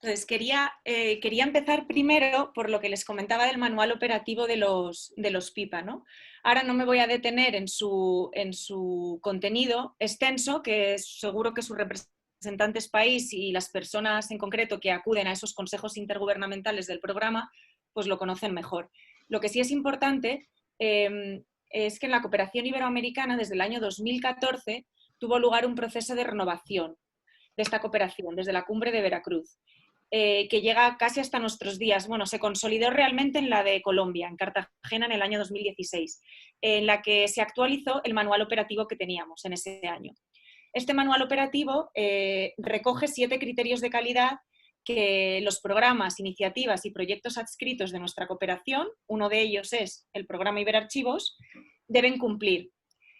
Entonces, quería empezar primero por lo que les comentaba del manual operativo de los PIPA, ¿no? Ahora no me voy a detener en su contenido extenso, que seguro que sus representantes país y las personas en concreto que acuden a esos consejos intergubernamentales del programa, pues lo conocen mejor. Lo que sí es importante es que en la cooperación iberoamericana, desde el año 2014, tuvo lugar un proceso de renovación de esta cooperación, desde la cumbre de Veracruz, que llega casi hasta nuestros días. Bueno, se consolidó realmente en la de Colombia, en Cartagena, en el año 2016, en la que se actualizó el manual operativo que teníamos en ese año. Este manual operativo recoge 7 criterios de calidad que los programas, iniciativas y proyectos adscritos de nuestra cooperación, uno de ellos es el programa Iberarchivos, deben cumplir.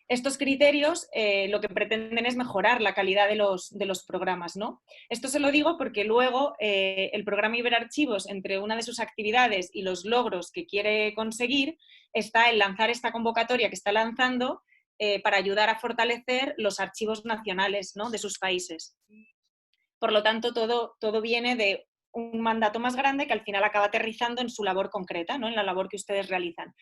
Estos criterios lo que pretenden es mejorar la calidad de los programas, ¿no? Esto se lo digo porque luego el programa Iberarchivos, entre una de sus actividades y los logros que quiere conseguir, está en lanzar esta convocatoria que está lanzando para ayudar a fortalecer los archivos nacionales, ¿no?, de sus países. Por lo tanto, todo viene de un mandato más grande que al final acaba aterrizando en su labor concreta, ¿no?, en la labor que ustedes realizan.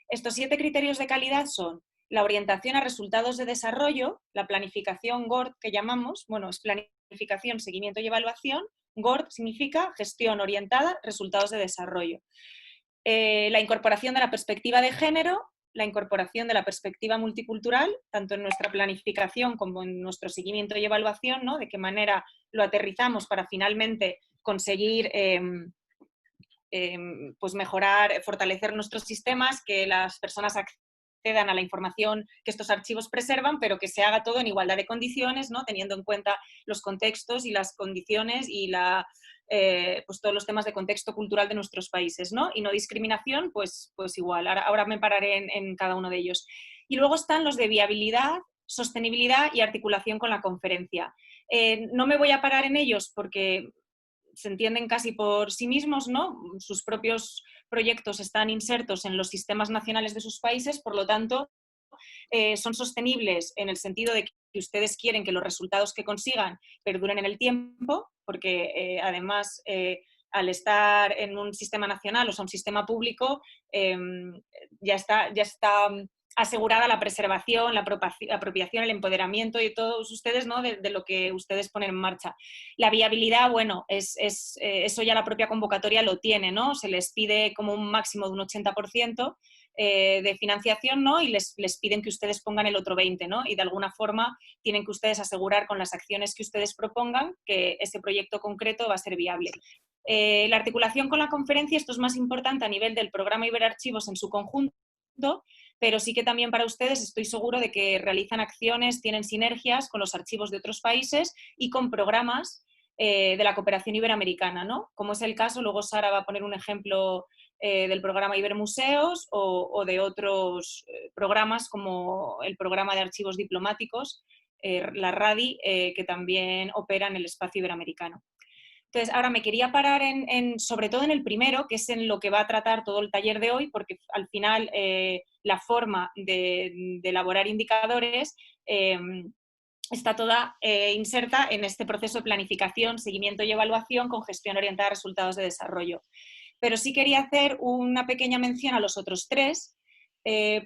Estos 7 criterios de calidad son la orientación a resultados de desarrollo, la planificación GORD que llamamos, bueno, es planificación, seguimiento y evaluación. GORD significa gestión orientada, resultados de desarrollo. La incorporación de la perspectiva de género, la incorporación de la perspectiva multicultural, tanto en nuestra planificación como en nuestro seguimiento y evaluación, ¿no?, de qué manera lo aterrizamos para finalmente conseguir pues mejorar, fortalecer nuestros sistemas, que las personas accedan a la información que estos archivos preservan, pero que se haga todo en igualdad de condiciones, ¿no?, teniendo en cuenta los contextos y las condiciones y pues todos los temas de contexto cultural de nuestros países, ¿no? Y no discriminación, pues igual. Ahora me pararé en cada uno de ellos. Y luego están los de viabilidad, sostenibilidad y articulación con la conferencia. No me voy a parar en ellos porque se entienden casi por sí mismos, ¿no? Sus propios proyectos están insertos en los sistemas nacionales de sus países, por lo tanto, son sostenibles en el sentido de que ustedes quieren que los resultados que consigan perduren en el tiempo, porque además, al estar en un sistema nacional, o sea, un sistema público, ya está asegurada la preservación, la apropiación, el empoderamiento y todos ustedes, ¿no?, de lo que ustedes ponen en marcha. La viabilidad, bueno, eso ya la propia convocatoria lo tiene, ¿no? Se les pide como un máximo de un 80% de financiación, ¿no?, y les piden que ustedes pongan el otro 20%, ¿no? Y de alguna forma tienen que ustedes asegurar con las acciones que ustedes propongan que ese proyecto concreto va a ser viable. La articulación con la conferencia, esto es más importante a nivel del programa Iberarchivos en su conjunto, pero sí que también para ustedes estoy seguro de que realizan acciones, tienen sinergias con los archivos de otros países y con programas de la cooperación iberoamericana, ¿no? Como es el caso, luego Sara va a poner un ejemplo del programa Ibermuseos o de otros programas como el programa de archivos diplomáticos, la RADI, que también opera en el espacio iberoamericano. Entonces, ahora me quería parar sobre todo en el primero, que es en lo que va a tratar todo el taller de hoy, porque al final la forma de elaborar indicadores está toda inserta en este proceso de planificación, seguimiento y evaluación con gestión orientada a resultados de desarrollo. Pero sí quería hacer una pequeña mención a los otros 3,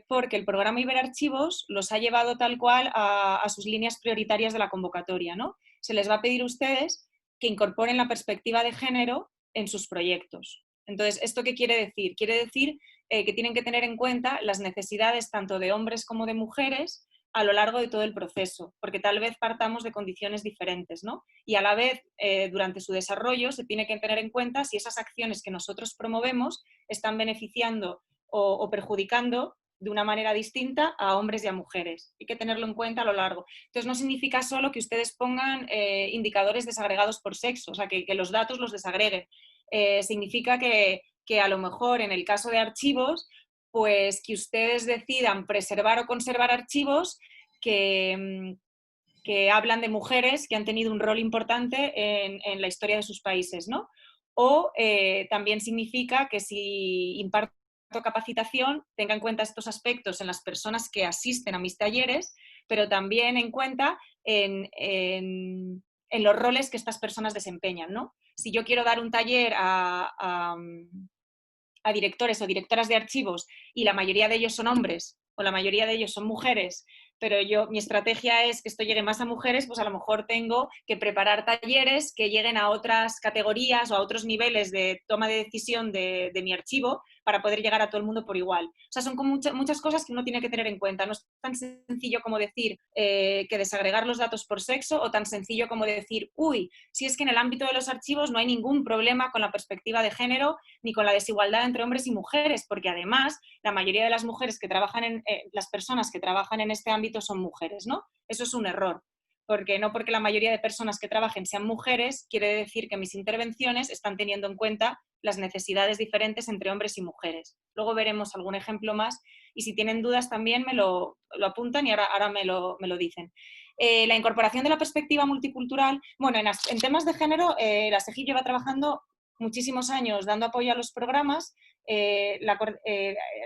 porque el programa Iberarchivos los ha llevado tal cual a sus líneas prioritarias de la convocatoria, ¿no? Se les va a pedir a ustedes que incorporen la perspectiva de género en sus proyectos. Entonces, ¿esto qué quiere decir? Quiere decir que tienen que tener en cuenta las necesidades tanto de hombres como de mujeres a lo largo de todo el proceso, porque tal vez partamos de condiciones diferentes, ¿no? Y a la vez, durante su desarrollo, se tiene que tener en cuenta si esas acciones que nosotros promovemos están beneficiando o perjudicando de una manera distinta a hombres y a mujeres. Hay que tenerlo en cuenta a lo largo. Entonces, no significa solo que ustedes pongan indicadores desagregados por sexo, o sea, que los datos los desagreguen. Significa que a lo mejor en el caso de archivos, pues que ustedes decidan preservar o conservar archivos que hablan de mujeres que han tenido un rol importante en la historia de sus países, ¿no? O también significa que si imparto capacitación, tenga en cuenta estos aspectos en las personas que asisten a mis talleres, pero también en cuenta en en los roles que estas personas desempeñan, ¿no? Si yo quiero dar un taller a directores o directoras de archivos y la mayoría de ellos son hombres o la mayoría de ellos son mujeres, pero mi estrategia es que esto llegue más a mujeres, pues a lo mejor tengo que preparar talleres que lleguen a otras categorías o a otros niveles de toma de decisión de mi archivo para poder llegar a todo el mundo por igual. O sea, son como muchas cosas que uno tiene que tener en cuenta. No es tan sencillo como decir que desagregar los datos por sexo o tan sencillo como decir, uy, si es que en el ámbito de los archivos no hay ningún problema con la perspectiva de género ni con la desigualdad entre hombres y mujeres, porque además la mayoría de las mujeres que trabajan las personas que trabajan en este ámbito son mujeres, ¿no? Eso es un error, porque no porque la mayoría de personas que trabajen sean mujeres quiere decir que mis intervenciones están teniendo en cuenta las necesidades diferentes entre hombres y mujeres. Luego veremos algún ejemplo más y si tienen dudas también me lo apuntan y ahora me lo dicen. La incorporación de la perspectiva multicultural, bueno, en temas de género, la SEGI lleva trabajando muchísimos años dando apoyo a los programas.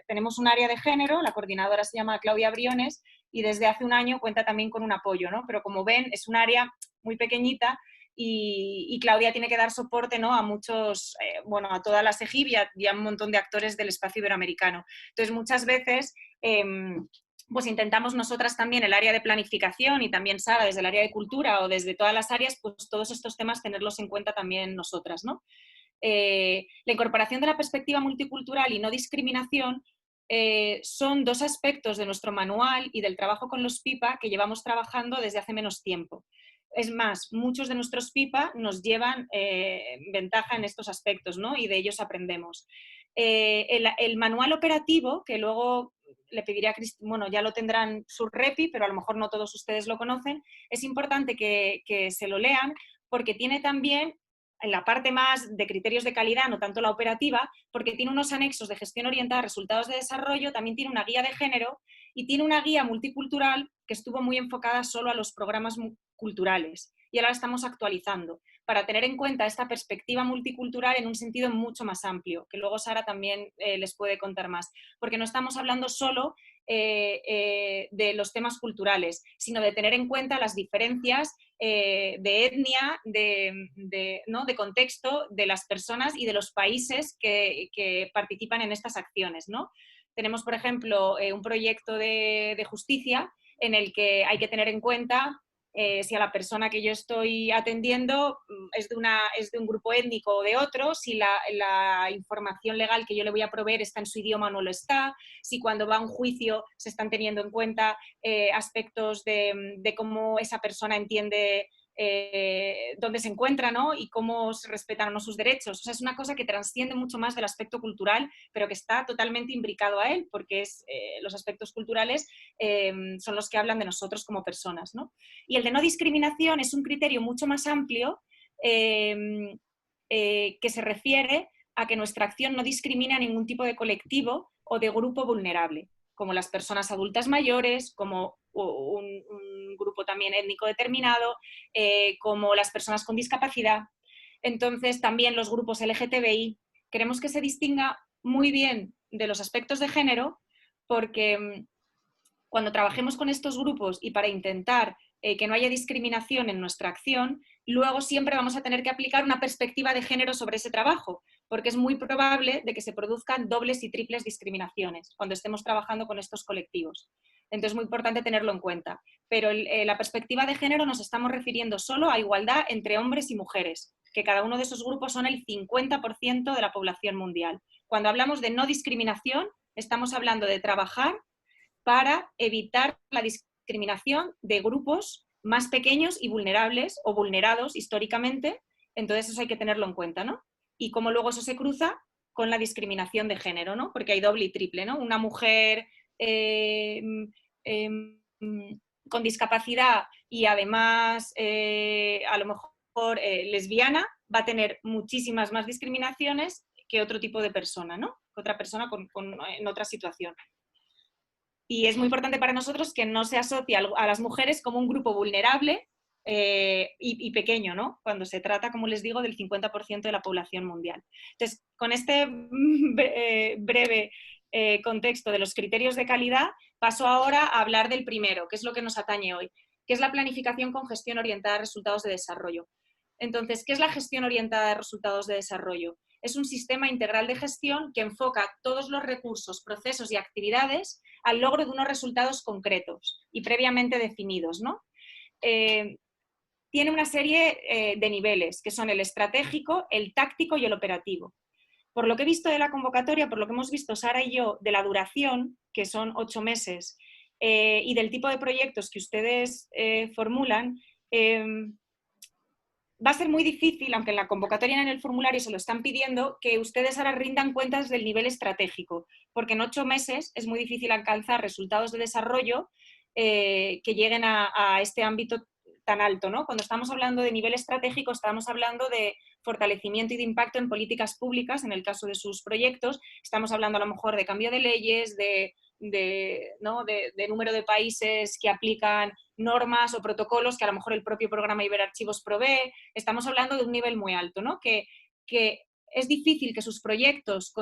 Tenemos un área de género, la coordinadora se llama Claudia Briones y desde hace un año cuenta también con un apoyo, ¿no? Pero como ven, es un área muy pequeñita y Claudia tiene que dar soporte, ¿no? A muchos, bueno, a toda la SEGIB y a un montón de actores del espacio iberoamericano. Entonces, muchas veces pues intentamos nosotras también el área de planificación y también Sara desde el área de cultura o desde todas las áreas, pues todos estos temas tenerlos en cuenta también nosotras, ¿no? La incorporación de la perspectiva multicultural y no discriminación son dos aspectos de nuestro manual y del trabajo con los PIPA que llevamos trabajando desde hace menos tiempo. Es más, muchos de nuestros PIPA nos llevan ventaja en estos aspectos, ¿no? Y de ellos aprendemos. El manual operativo, que luego le pediré a Cristina, bueno, ya lo tendrán su repi, pero a lo mejor no todos ustedes lo conocen, es importante que se lo lean porque tiene también en la parte más de criterios de calidad, no tanto la operativa, porque tiene unos anexos de gestión orientada a resultados de desarrollo, también tiene una guía de género y tiene una guía multicultural que estuvo muy enfocada solo a los programas culturales y ahora la estamos actualizando para tener en cuenta esta perspectiva multicultural en un sentido mucho más amplio, que luego Sara también les puede contar más, porque no estamos hablando solo de los temas culturales, sino de tener en cuenta las diferencias de etnia, ¿no? de contexto de las personas y de los países que participan en estas acciones, ¿no? Tenemos, por ejemplo, un proyecto de justicia en el que hay que tener en cuenta si a la persona que yo estoy atendiendo es de un grupo étnico o de otro, si la información legal que yo le voy a proveer está en su idioma o no lo está, si cuando va a un juicio se están teniendo en cuenta aspectos de cómo esa persona entiende dónde se encuentra, ¿no? Y cómo se respetan o no sus derechos. O sea, es una cosa que trasciende mucho más del aspecto cultural, pero que está totalmente imbricado a él, porque los aspectos culturales son los que hablan de nosotros como personas, ¿no? Y el de no discriminación es un criterio mucho más amplio que se refiere a que nuestra acción no discrimina a ningún tipo de colectivo o de grupo vulnerable, como las personas adultas mayores, como un grupo también étnico determinado, como las personas con discapacidad. Entonces, también los grupos LGTBI. Queremos que se distinga muy bien de los aspectos de género porque cuando trabajemos con estos grupos y para intentar que no haya discriminación en nuestra acción, luego siempre vamos a tener que aplicar una perspectiva de género sobre ese trabajo, porque es muy probable de que se produzcan dobles y triples discriminaciones cuando estemos trabajando con estos colectivos. Entonces es muy importante tenerlo en cuenta. Pero la perspectiva de género nos estamos refiriendo solo a igualdad entre hombres y mujeres, que cada uno de esos grupos son el 50% de la población mundial. Cuando hablamos de no discriminación, estamos hablando de trabajar para evitar la discriminación de grupos más pequeños y vulnerables o vulnerados históricamente. Entonces eso hay que tenerlo en cuenta, ¿no? Y cómo luego eso se cruza con la discriminación de género, ¿no? Porque hay doble y triple, ¿no? Una mujer con discapacidad y además a lo mejor lesbiana va a tener muchísimas más discriminaciones que otro tipo de persona, ¿no? Que otra persona en otra situación. Y es muy importante para nosotros que no se asocie a las mujeres como un grupo vulnerable y pequeño, ¿no? Cuando se trata, como les digo, del 50% de la población mundial. Entonces, con este breve contexto de los criterios de calidad, paso ahora a hablar del primero, que es lo que nos atañe hoy. que es la planificación con gestión orientada a resultados de desarrollo. Entonces, ¿qué es la gestión orientada a resultados de desarrollo? Es un sistema integral de gestión que enfoca todos los recursos, procesos y actividades al logro de unos resultados concretos y previamente definidos, ¿no? Tiene una serie de niveles, que son el estratégico, el táctico y el operativo. Por lo que he visto de la convocatoria, por lo que hemos visto Sara y yo, de la duración, que son 8 meses, y del tipo de proyectos que ustedes formulan, va a ser muy difícil, aunque en la convocatoria en el formulario se lo están pidiendo, que ustedes ahora rindan cuentas del nivel estratégico, porque en 8 meses es muy difícil alcanzar resultados de desarrollo que lleguen a este ámbito tan alto, ¿no? Cuando estamos hablando de nivel estratégico, estamos hablando de fortalecimiento y de impacto en políticas públicas, en el caso de sus proyectos, estamos hablando a lo mejor de cambio de leyes, ¿no? de número de países que aplican normas o protocolos que a lo mejor el propio programa Iberarchivos provee. Estamos hablando de un nivel muy alto, ¿no? Que es difícil que sus proyectos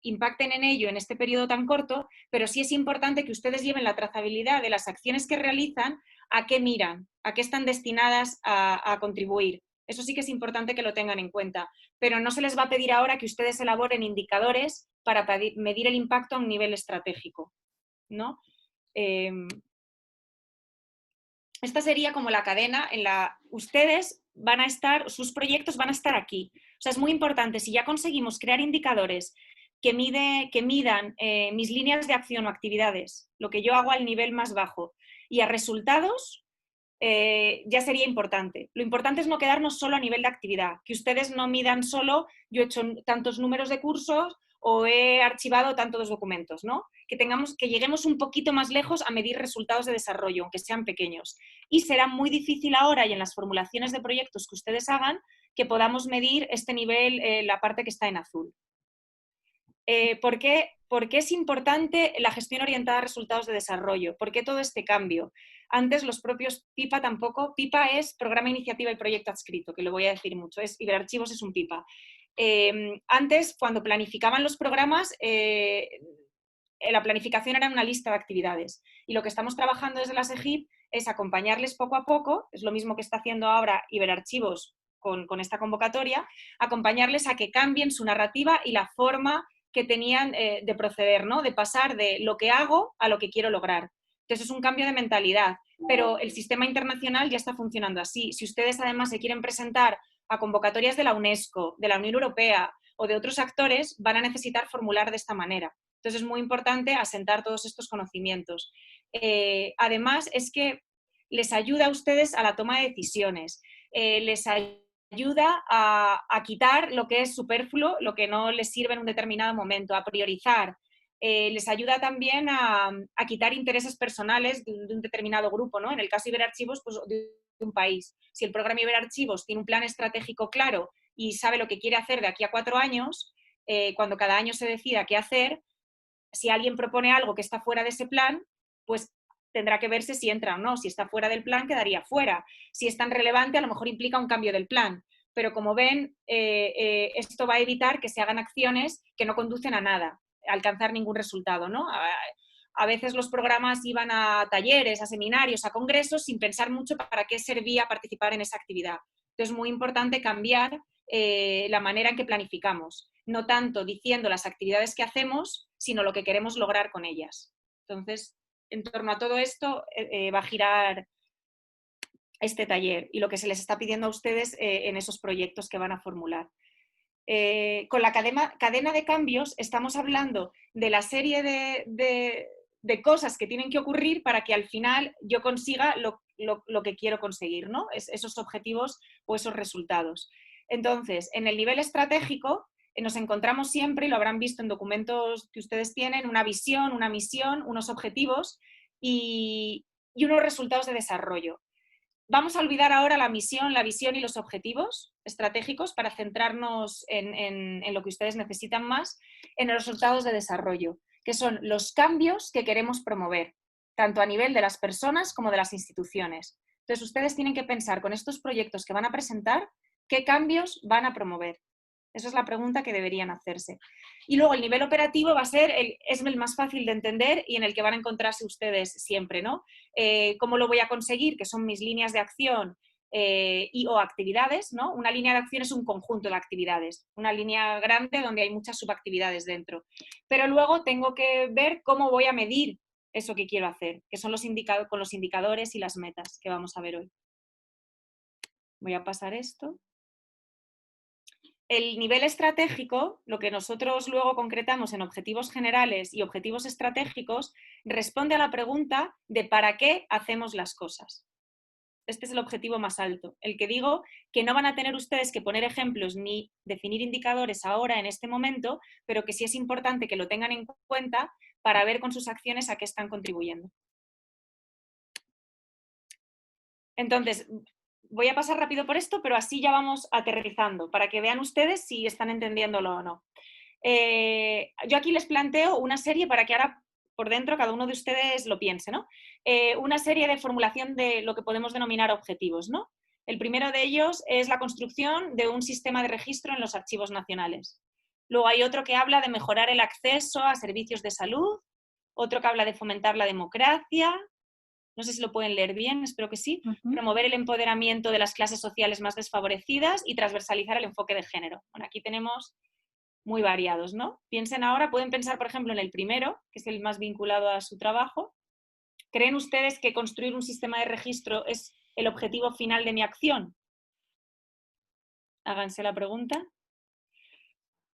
impacten en ello en este periodo tan corto, pero sí es importante que ustedes lleven la trazabilidad de las acciones que realizan, a qué miran, a qué están destinadas a contribuir. Eso sí que es importante que lo tengan en cuenta, pero no se les va a pedir ahora que ustedes elaboren indicadores para medir el impacto a un nivel estratégico, ¿no? Esta sería como la cadena en la ustedes van a estar, sus proyectos van a estar aquí. O sea, es muy importante, si ya conseguimos crear indicadores que midan mis líneas de acción o actividades, lo que yo hago al nivel más bajo, y a resultados, ya sería importante. Lo importante es no quedarnos solo a nivel de actividad, que ustedes no midan solo, yo he hecho tantos números de cursos o he archivado tantos documentos, ¿no? Que lleguemos un poquito más lejos a medir resultados de desarrollo, aunque sean pequeños. Y será muy difícil ahora y en las formulaciones de proyectos que ustedes hagan que podamos medir este nivel, la parte que está en azul. ¿Por qué es importante la gestión orientada a resultados de desarrollo? ¿Por qué todo este cambio? Antes los propios PIPA tampoco, PIPA es Programa, Iniciativa y Proyecto Adscrito, que lo voy a decir mucho, Iberarchivos es un PIPA. Antes, cuando planificaban los programas, la planificación era una lista de actividades y lo que estamos trabajando desde la SEGIP es acompañarles poco a poco, es lo mismo que está haciendo ahora Iberarchivos con esta convocatoria, acompañarles a que cambien su narrativa y la forma que tenían de proceder, ¿no? De pasar de lo que hago a lo que quiero lograr. Entonces es un cambio de mentalidad, pero el sistema internacional ya está funcionando así. Si ustedes además se quieren presentar a convocatorias de la UNESCO, de la Unión Europea o de otros actores, van a necesitar formular de esta manera. Entonces es muy importante asentar todos estos conocimientos. Además es que les ayuda a ustedes a la toma de decisiones, les ayuda a quitar lo que es superfluo, lo que no les sirve en un determinado momento, a priorizar. Les ayuda también a quitar intereses personales de un determinado grupo, ¿no? En el caso de Iberarchivos, pues de un país. Si el programa Iberarchivos tiene un plan estratégico claro y sabe lo que quiere hacer de aquí a 4 años, cuando cada año se decida qué hacer, si alguien propone algo que está fuera de ese plan, pues tendrá que verse si entra o no. Si está fuera del plan, quedaría fuera. Si es tan relevante, a lo mejor implica un cambio del plan. Pero como ven, esto va a evitar que se hagan acciones que no conducen a nada, a alcanzar ningún resultado, ¿no? A veces los programas iban a talleres, a seminarios, a congresos, sin pensar mucho para qué servía participar en esa actividad. Entonces es muy importante cambiar la manera en que planificamos, no tanto diciendo las actividades que hacemos, sino lo que queremos lograr con ellas. Entonces, en torno a todo esto va a girar este taller y lo que se les está pidiendo a ustedes en esos proyectos que van a formular. Con la cadena de cambios estamos hablando de la serie de cosas que tienen que ocurrir para que al final yo consiga lo que quiero conseguir, ¿no? Esos objetivos o esos resultados. Entonces, en el nivel estratégico nos encontramos siempre, y lo habrán visto en documentos que ustedes tienen, una visión, una misión, unos objetivos y unos resultados de desarrollo. Vamos a olvidar ahora la misión, la visión y los objetivos estratégicos para centrarnos en lo que ustedes necesitan más, en los resultados de desarrollo, que son los cambios que queremos promover, tanto a nivel de las personas como de las instituciones. Entonces, ustedes tienen que pensar con estos proyectos que van a presentar, qué cambios van a promover. Esa es la pregunta que deberían hacerse. Y luego el nivel operativo va a ser es el más fácil de entender y en el que van a encontrarse ustedes siempre, ¿no? ¿Cómo lo voy a conseguir? Que son mis líneas de acción y o actividades, ¿no? Una línea de acción es un conjunto de actividades, una línea grande donde hay muchas subactividades dentro. Pero luego tengo que ver cómo voy a medir eso que quiero hacer, que son con los indicadores y las metas que vamos a ver hoy. Voy a pasar esto. El nivel estratégico, lo que nosotros luego concretamos en objetivos generales y objetivos estratégicos, responde a la pregunta de ¿para qué hacemos las cosas? Este es el objetivo más alto, el que digo que no van a tener ustedes que poner ejemplos ni definir indicadores ahora en este momento, pero que sí es importante que lo tengan en cuenta para ver con sus acciones a qué están contribuyendo. Entonces, voy a pasar rápido por esto, pero así ya vamos aterrizando, para que vean ustedes si están entendiéndolo o no. Yo aquí les planteo una serie para que ahora por dentro cada uno de ustedes lo piense, ¿no? Una serie de formulación de lo que podemos denominar objetivos, ¿no? El primero de ellos es la construcción de un sistema de registro en los archivos nacionales. Luego hay otro que habla de mejorar el acceso a servicios de salud, otro que habla de fomentar la democracia, no sé si lo pueden leer bien, espero que sí, promover el empoderamiento de las clases sociales más desfavorecidas y transversalizar el enfoque de género. Bueno, aquí tenemos muy variados, ¿no? Piensen ahora, pueden pensar, por ejemplo, en el primero, que es el más vinculado a su trabajo. ¿Creen ustedes que construir un sistema de registro es el objetivo final de mi acción? Háganse la pregunta.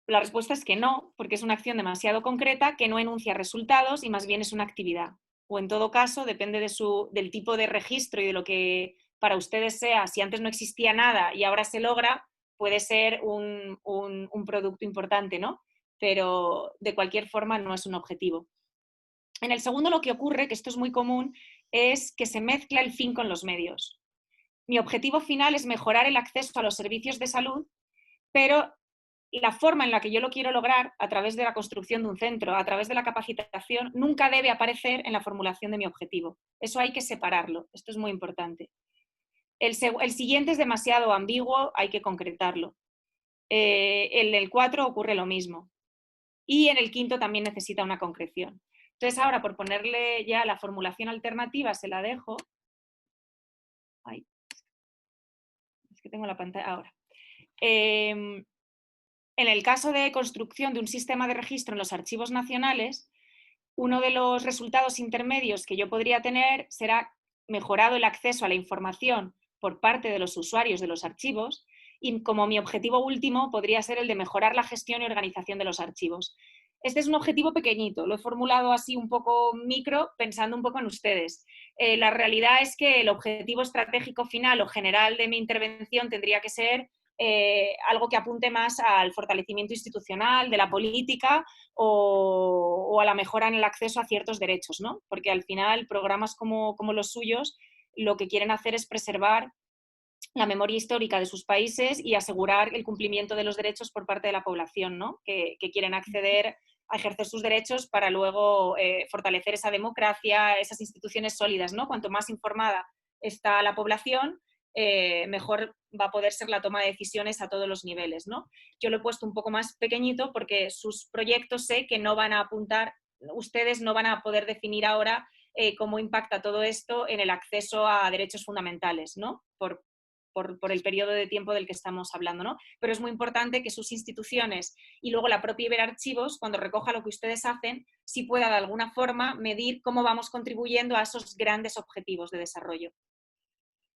La respuesta es que no, porque es una acción demasiado concreta que no enuncia resultados y más bien es una actividad. O en todo caso, depende del tipo de registro y de lo que para ustedes sea, si antes no existía nada y ahora se logra, puede ser un producto importante, ¿no? Pero de cualquier forma no es un objetivo. En el segundo lo que ocurre, que esto es muy común, es que se mezcla el fin con los medios. Mi objetivo final es mejorar el acceso a los servicios de salud, pero la forma en la que yo lo quiero lograr, a través de la construcción de un centro, a través de la capacitación, nunca debe aparecer en la formulación de mi objetivo. Eso hay que separarlo. Esto es muy importante. El siguiente es demasiado ambiguo, hay que concretarlo. En el 4 ocurre lo mismo. Y en el quinto también necesita una concreción. Entonces ahora, por ponerle ya la formulación alternativa, se la dejo. Ay, es que tengo la pantalla ahora. En el caso de construcción de un sistema de registro en los archivos nacionales, uno de los resultados intermedios que yo podría tener será mejorado el acceso a la información por parte de los usuarios de los archivos y como mi objetivo último podría ser el de mejorar la gestión y organización de los archivos. Este es un objetivo pequeñito, lo he formulado así un poco micro, pensando un poco en ustedes. La realidad es que el objetivo estratégico final o general de mi intervención tendría que ser algo que apunte más al fortalecimiento institucional de la política o a la mejora en el acceso a ciertos derechos, ¿no? Porque al final programas como los suyos lo que quieren hacer es preservar la memoria histórica de sus países y asegurar el cumplimiento de los derechos por parte de la población, ¿no? Que quieren acceder a ejercer sus derechos para luego fortalecer esa democracia, esas instituciones sólidas, ¿no? Cuanto más informada está la población, mejor va a poder ser la toma de decisiones a todos los niveles, ¿no? Yo lo he puesto un poco más pequeñito porque sus proyectos sé que no van a apuntar, ustedes no van a poder definir ahora cómo impacta todo esto en el acceso a derechos fundamentales, ¿no? Por el periodo de tiempo del que estamos hablando, ¿no? Pero es muy importante que sus instituciones y luego la propia Iberarchivos, cuando recoja lo que ustedes hacen, sí pueda de alguna forma medir cómo vamos contribuyendo a esos grandes objetivos de desarrollo.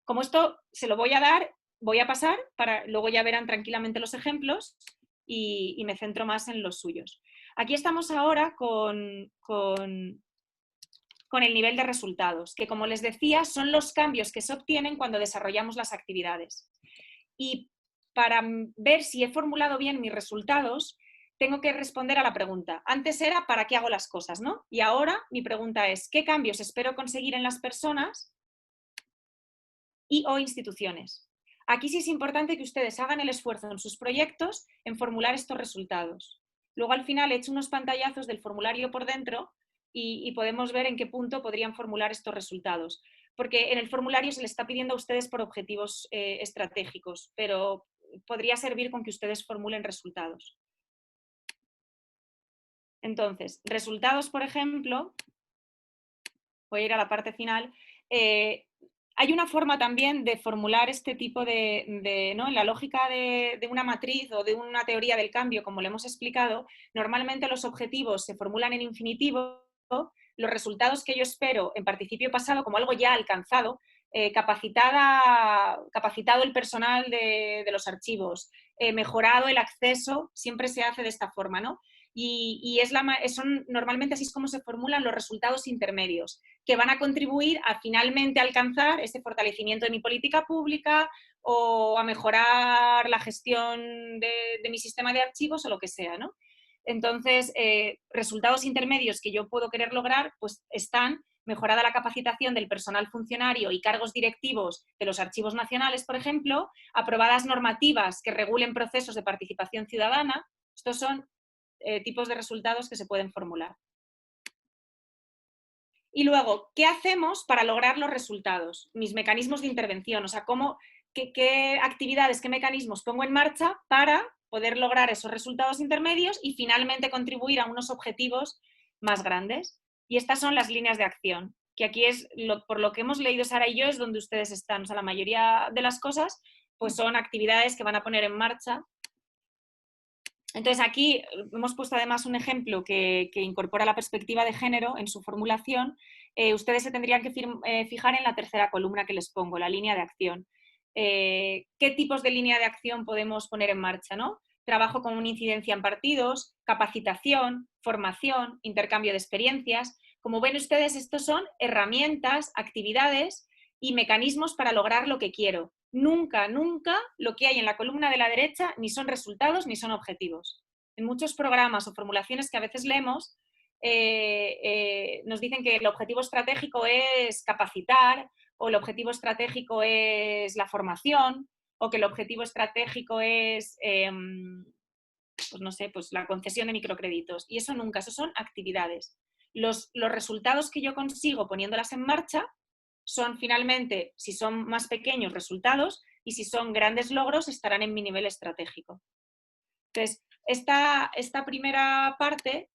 Como esto se lo voy a dar, voy a pasar, para luego ya verán tranquilamente los ejemplos y me centro más en los suyos. Aquí estamos ahora con el nivel de resultados, que como les decía, son los cambios que se obtienen cuando desarrollamos las actividades. Y para ver si he formulado bien mis resultados, tengo que responder a la pregunta. Antes era ¿para qué hago las cosas?, ¿no? Y ahora mi pregunta es ¿qué cambios espero conseguir en las personas y o instituciones? Aquí sí es importante que ustedes hagan el esfuerzo en sus proyectos en formular estos resultados. Luego al final he hecho unos pantallazos del formulario por dentro y podemos ver en qué punto podrían formular estos resultados. Porque en el formulario se les está pidiendo a ustedes por objetivos estratégicos, pero podría servir con que ustedes formulen resultados. Entonces, resultados, por ejemplo, voy a ir a la parte final. Hay una forma también de formular este tipo ¿no? En la lógica de una matriz o de una teoría del cambio, como lo hemos explicado, normalmente los objetivos se formulan en infinitivo, los resultados que yo espero en participio pasado como algo ya alcanzado, capacitado el personal de los archivos, mejorado el acceso, siempre se hace de esta forma, ¿no? Y son normalmente así es como se formulan los resultados intermedios, que van a contribuir a finalmente alcanzar ese fortalecimiento de mi política pública o a mejorar la gestión de mi sistema de archivos o lo que sea, ¿no? Entonces, resultados intermedios que yo puedo querer lograr, pues están mejorada la capacitación del personal funcionario y cargos directivos de los archivos nacionales, por ejemplo, aprobadas normativas que regulen procesos de participación ciudadana. Estos son tipos de resultados que se pueden formular. Y luego, ¿qué hacemos para lograr los resultados? Mis mecanismos de intervención, o sea, qué actividades, qué mecanismos pongo en marcha para poder lograr esos resultados intermedios y finalmente contribuir a unos objetivos más grandes. Y estas son las líneas de acción, que aquí es, por lo que hemos leído Sara y yo, es donde ustedes están. O sea, la mayoría de las cosas pues son actividades que van a poner en marcha. Entonces aquí hemos puesto además un ejemplo que incorpora la perspectiva de género en su formulación. Ustedes se tendrían que fijar en la tercera columna que les pongo, la línea de acción. ¿Qué tipos de línea de acción podemos poner en marcha, ¿no? Trabajo con una incidencia en partidos, capacitación, formación, intercambio de experiencias. Como ven ustedes, estos son herramientas, actividades y mecanismos para lograr lo que quiero. Nunca, nunca lo que hay en la columna de la derecha ni son resultados ni son objetivos. En muchos programas o formulaciones que a veces leemos, nos dicen que el objetivo estratégico es capacitar, o el objetivo estratégico es la formación, o que el objetivo estratégico es, pues no sé, pues la concesión de microcréditos. Y eso nunca, eso son actividades. Los resultados que yo consigo poniéndolas en marcha son finalmente, si son más pequeños, resultados, y si son grandes logros, estarán en mi nivel estratégico. Entonces, esta primera parte,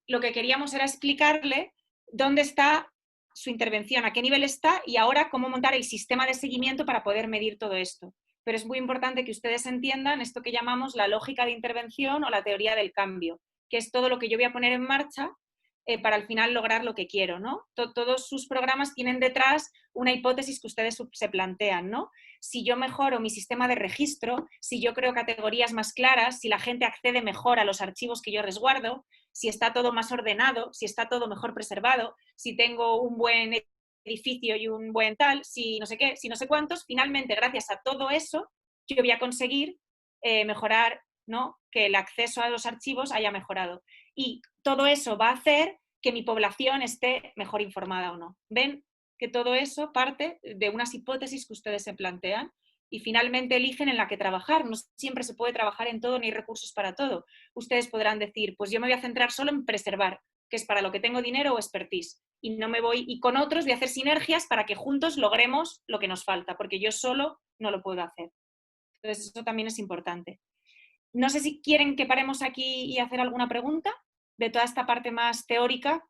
lo que queríamos era explicarle dónde está su intervención, a qué nivel está y ahora cómo montar el sistema de seguimiento para poder medir todo esto. Pero es muy importante que ustedes entiendan esto que llamamos la lógica de intervención o la teoría del cambio, que es todo lo que yo voy a poner en marcha para al final lograr lo que quiero, ¿no? Todos sus programas tienen detrás una hipótesis que ustedes se plantean, ¿no? Si yo mejoro mi sistema de registro, si yo creo categorías más claras, si la gente accede mejor a los archivos que yo resguardo, si está todo más ordenado, si está todo mejor preservado, si tengo un buen edificio y un buen tal, si no sé qué, si no sé cuántos, finalmente gracias a todo eso yo voy a conseguir mejorar, ¿no? Que el acceso a los archivos haya mejorado. Y todo eso va a hacer que mi población esté mejor informada o no. ¿Ven? Que todo eso parte de unas hipótesis que ustedes se plantean y finalmente eligen en la que trabajar. No siempre se puede trabajar en todo ni hay recursos para todo. Ustedes podrán decir, pues yo me voy a centrar solo en preservar, que es para lo que tengo dinero o expertise. Y no me voy, y con otros voy a hacer sinergias para que juntos logremos lo que nos falta, porque yo solo no lo puedo hacer. Entonces eso también es importante. No sé si quieren que paremos aquí y hacer alguna pregunta de toda esta parte más teórica.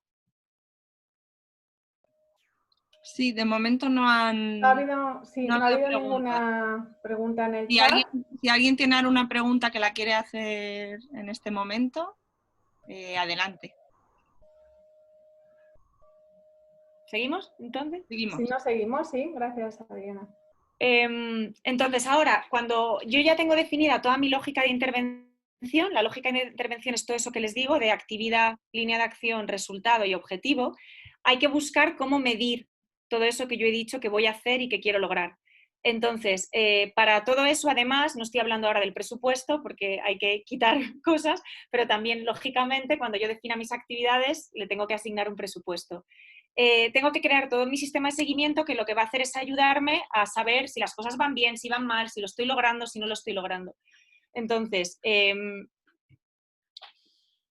Sí, de momento no han... No ha habido ninguna pregunta en el chat. Si alguien tiene alguna pregunta que la quiere hacer en este momento, adelante. ¿Seguimos entonces? Seguimos. Si no, seguimos, sí. Gracias, Adriana. Entonces, ahora, cuando yo ya tengo definida toda mi lógica de intervención, la lógica de intervención es todo eso que les digo, de actividad, línea de acción, resultado y objetivo, hay que buscar cómo medir todo eso que yo he dicho que voy a hacer y que quiero lograr. Entonces, para todo eso, además, no estoy hablando ahora del presupuesto porque hay que quitar cosas, pero también, lógicamente, cuando yo defina mis actividades, le tengo que asignar un presupuesto. Tengo que crear todo mi sistema de seguimiento que lo que va a hacer es ayudarme a saber si las cosas van bien, si van mal, si lo estoy logrando, si no lo estoy logrando. Entonces,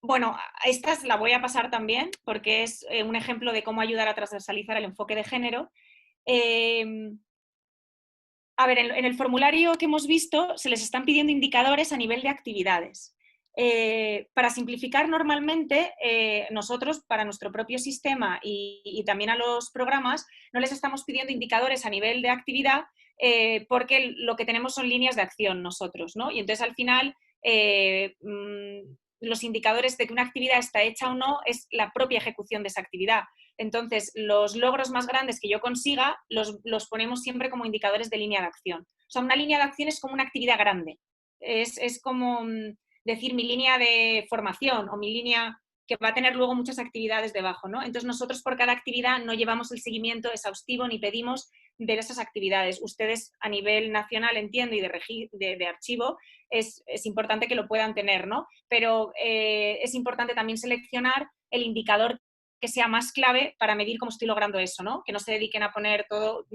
bueno, esta la voy a pasar también porque es un ejemplo de cómo ayudar a transversalizar el enfoque de género. A ver, en el formulario que hemos visto se les están pidiendo indicadores a nivel de actividades. Para simplificar, normalmente nosotros, para nuestro propio sistema y también a los programas, no les estamos pidiendo indicadores a nivel de actividad porque lo que tenemos son líneas de acción nosotros, ¿no? Y entonces al final los indicadores de que una actividad está hecha o no es la propia ejecución de esa actividad. Entonces, los logros más grandes que yo consiga los ponemos siempre como indicadores de línea de acción. O sea, una línea de acción es como una actividad grande. Es como decir mi línea de formación o mi línea que va a tener luego muchas actividades debajo, ¿no? Entonces, nosotros por cada actividad no llevamos el seguimiento exhaustivo ni pedimos ver esas actividades. Ustedes a nivel nacional, entiendo, y de archivo, es importante que lo puedan tener, ¿no? Pero es importante también seleccionar el indicador que sea más clave para medir cómo estoy logrando eso, ¿no? Que no se dediquen a poner todo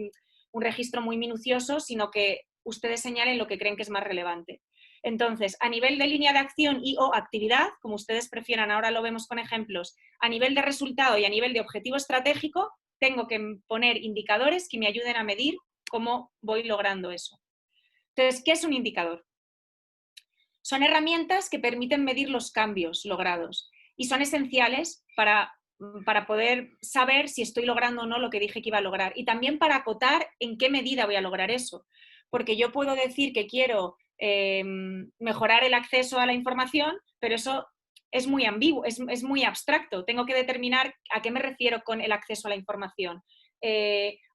un registro muy minucioso, sino que ustedes señalen lo que creen que es más relevante. Entonces, a nivel de línea de acción y o actividad, como ustedes prefieran, ahora lo vemos con ejemplos, a nivel de resultado y a nivel de objetivo estratégico, tengo que poner indicadores que me ayuden a medir cómo voy logrando eso. Entonces, ¿qué es un indicador? Son herramientas que permiten medir los cambios logrados y son esenciales para poder saber si estoy logrando o no lo que dije que iba a lograr y también para acotar en qué medida voy a lograr eso. Porque yo puedo decir que quiero mejorar el acceso a la información, pero eso es muy ambiguo, es muy abstracto. Tengo que determinar a qué me refiero con el acceso a la información.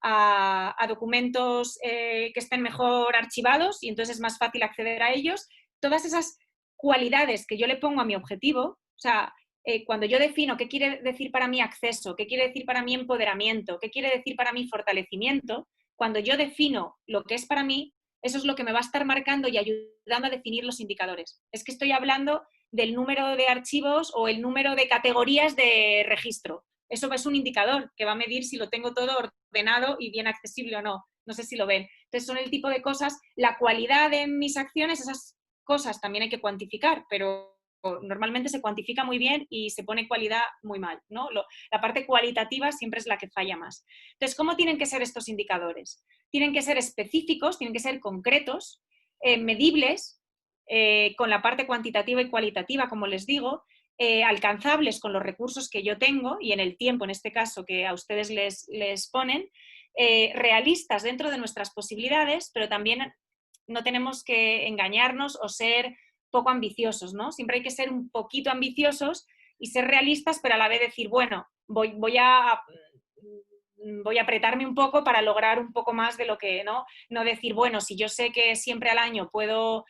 A documentos que estén mejor archivados y entonces es más fácil acceder a ellos. Todas esas cualidades que yo le pongo a mi objetivo, o sea, cuando yo defino qué quiere decir para mí acceso, qué quiere decir para mí empoderamiento, qué quiere decir para mí fortalecimiento, cuando yo defino lo que es para mí, eso es lo que me va a estar marcando y ayudando a definir los indicadores. Es que estoy hablando del número de archivos o el número de categorías de registro. Eso es un indicador que va a medir si lo tengo todo ordenado y bien accesible o no. No sé si lo ven. Entonces son el tipo de cosas, la cualidad de mis acciones, esas cosas también hay que cuantificar, pero normalmente se cuantifica muy bien y se pone cualidad muy mal, ¿no? La parte cualitativa siempre es la que falla más. Entonces, ¿cómo tienen que ser estos indicadores? Tienen que ser específicos, tienen que ser concretos, medibles, con la parte cuantitativa y cualitativa, como les digo, alcanzables con los recursos que yo tengo y en el tiempo, en este caso, que a ustedes les ponen, realistas dentro de nuestras posibilidades, pero también no tenemos que engañarnos o ser poco ambiciosos, ¿no? Siempre hay que ser un poquito ambiciosos y ser realistas, pero a la vez decir, bueno, voy a apretarme un poco para lograr un poco más de lo que, no decir, bueno, si yo sé que siempre al año puedo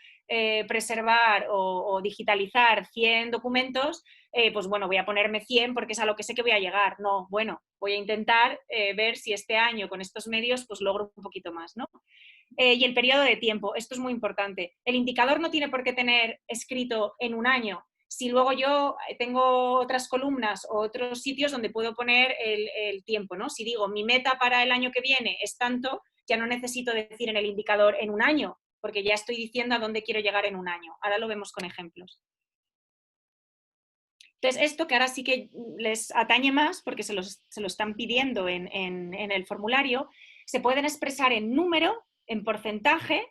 preservar o digitalizar 100 documentos, pues bueno, voy a ponerme 100 porque es a lo que sé que voy a llegar. No, bueno, voy a intentar ver si este año con estos medios pues logro un poquito más, ¿no? Y el periodo de tiempo, esto es muy importante. El indicador no tiene por qué tener escrito en un año. Si luego yo tengo otras columnas o otros sitios donde puedo poner el tiempo, ¿no? Si digo, mi meta para el año que viene es tanto, ya no necesito decir en el indicador en un año, porque ya estoy diciendo a dónde quiero llegar en un año. Ahora lo vemos con ejemplos. Entonces, esto que ahora sí que les atañe más, porque se lo están pidiendo en el formulario, se pueden expresar en número, en porcentaje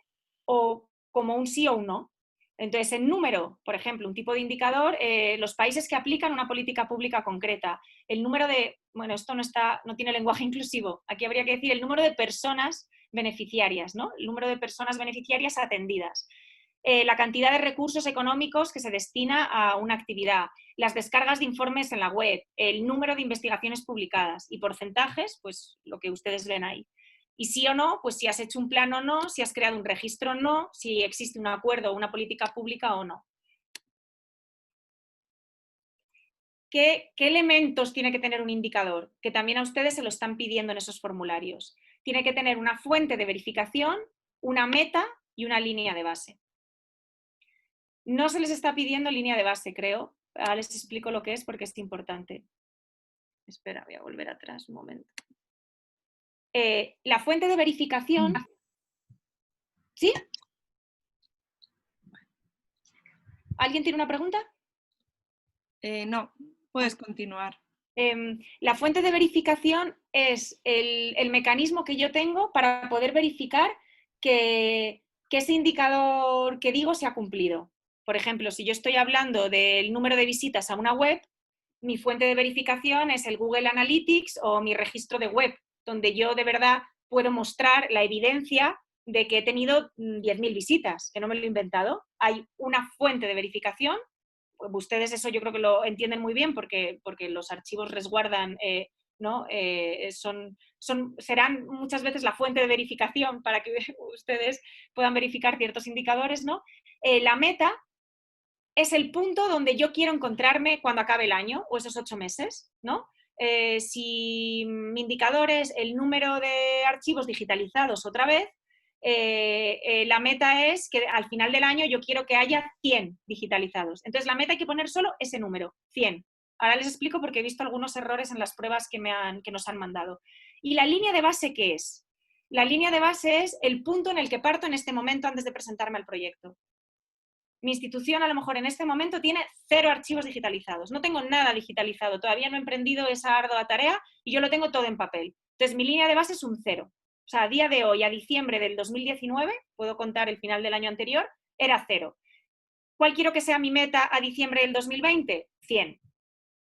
o como un sí o un no. Entonces, en número, por ejemplo, un tipo de indicador, los países que aplican una política pública concreta, el número de, bueno, esto no tiene lenguaje inclusivo, aquí habría que decir el número de personas beneficiarias, ¿no? El número de personas beneficiarias atendidas. La cantidad de recursos económicos que se destina a una actividad, las descargas de informes en la web, el número de investigaciones publicadas y porcentajes, pues lo que ustedes ven ahí. Y sí o no, pues si has hecho un plan o no, si has creado un registro o no, si existe un acuerdo o una política pública o no. ¿Qué elementos tiene que tener un indicador? Que también a ustedes se lo están pidiendo en esos formularios. Tiene que tener una fuente de verificación, una meta y una línea de base. No se les está pidiendo línea de base, creo. Ahora les explico lo que es porque es importante. Espera, voy a volver atrás un momento. La fuente de verificación... ¿Sí? ¿Alguien tiene una pregunta? No, puedes continuar. La fuente de verificación es el mecanismo que yo tengo para poder verificar que ese indicador que digo se ha cumplido. Por ejemplo, si yo estoy hablando del número de visitas a una web, mi fuente de verificación es el Google Analytics o mi registro de web, donde yo de verdad puedo mostrar la evidencia de que he tenido 10.000 visitas, que no me lo he inventado. Hay una fuente de verificación. Ustedes eso yo creo que lo entienden muy bien porque los archivos resguardan, ¿no? Serán muchas veces la fuente de verificación para que ustedes puedan verificar ciertos indicadores, ¿no? La meta es el punto donde yo quiero encontrarme cuando acabe el año o esos 8 meses, ¿no? Si mi indicador es el número de archivos digitalizados otra vez, la meta es que al final del año yo quiero que haya 100 digitalizados. Entonces la meta hay que poner solo ese número, 100. Ahora les explico porque he visto algunos errores en las pruebas que nos han mandado. ¿Y la línea de base qué es? La línea de base es el punto en el que parto en este momento antes de presentarme al proyecto. Mi institución a lo mejor en este momento tiene 0 archivos digitalizados. No tengo nada digitalizado, todavía no he emprendido esa ardua tarea y yo lo tengo todo en papel. Entonces mi línea de base es un 0. O sea, a día de hoy, a diciembre del 2019, puedo contar el final del año anterior, era 0. ¿Cuál quiero que sea mi meta a diciembre del 2020? 100.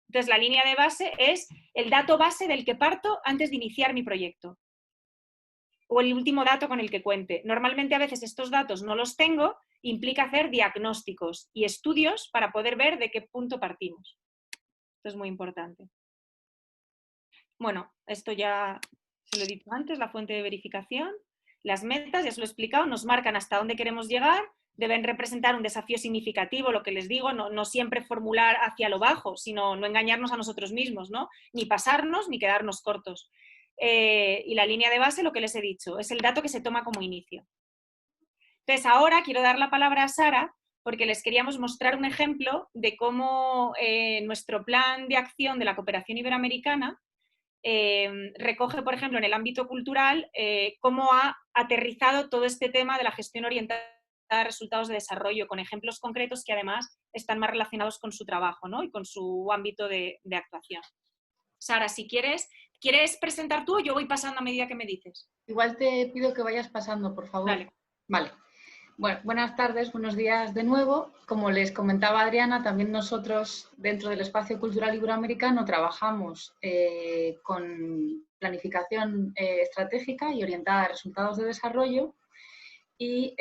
Entonces la línea de base es el dato base del que parto antes de iniciar mi proyecto. O el último dato con el que cuente. Normalmente a veces estos datos no los tengo, implica hacer diagnósticos y estudios para poder ver de qué punto partimos. Esto es muy importante. Bueno, esto ya se lo he dicho antes, la fuente de verificación. Las metas, ya se lo he explicado, nos marcan hasta dónde queremos llegar, deben representar un desafío significativo, lo que les digo, no siempre formular hacia lo bajo, sino no engañarnos a nosotros mismos, ¿no? Ni pasarnos ni quedarnos cortos. Y la línea de base, lo que les he dicho, es el dato que se toma como inicio. Entonces, ahora quiero dar la palabra a Sara porque les queríamos mostrar un ejemplo de cómo nuestro plan de acción de la cooperación iberoamericana recoge, por ejemplo, en el ámbito cultural, cómo ha aterrizado todo este tema de la gestión orientada a resultados de desarrollo, con ejemplos concretos que además están más relacionados con su trabajo, ¿no? Y con su ámbito de actuación. Sara, si ¿quieres presentar tú o yo voy pasando a medida que me dices? Igual te pido que vayas pasando, por favor. Vale. Vale. Bueno, buenas tardes, buenos días de nuevo. Como les comentaba Adriana, también nosotros dentro del Espacio Cultural Iberoamericano trabajamos con planificación estratégica y orientada a resultados de desarrollo. Y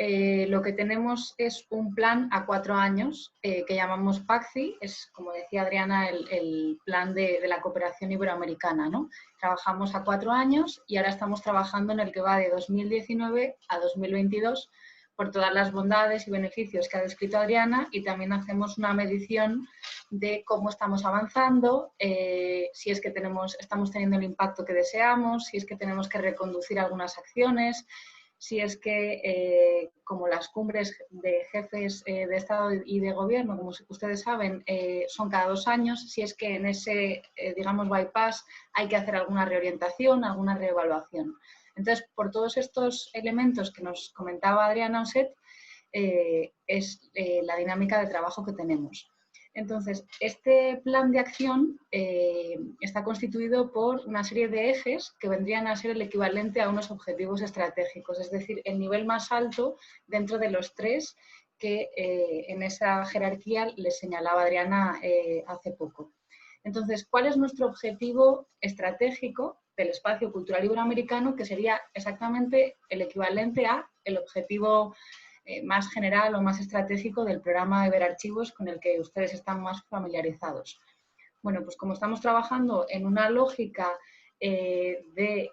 lo que tenemos es un plan a 4 años que llamamos PACCI, es, como decía Adriana, el plan de la cooperación iberoamericana, ¿no? Trabajamos a 4 años y ahora estamos trabajando en el que va de 2019 a 2022 por todas las bondades y beneficios que ha descrito Adriana, y también hacemos una medición de cómo estamos avanzando, si es que estamos teniendo el impacto que deseamos, si es que tenemos que reconducir algunas acciones, si es que, como las cumbres de jefes de Estado y de Gobierno, como ustedes saben, son cada 2 años, si es que en ese, digamos, bypass hay que hacer alguna reorientación, alguna reevaluación. Entonces, por todos estos elementos que nos comentaba Adriana Oset, es la dinámica de trabajo que tenemos. Entonces, este plan de acción está constituido por una serie de ejes que vendrían a ser el equivalente a unos objetivos estratégicos, es decir, el nivel más alto dentro de los 3 que en esa jerarquía les señalaba Adriana hace poco. Entonces, ¿cuál es nuestro objetivo estratégico del espacio cultural iberoamericano, que sería exactamente el equivalente a el objetivo más general o más estratégico del programa Iberarchivos con el que ustedes están más familiarizados? Bueno, pues como estamos trabajando en una lógica de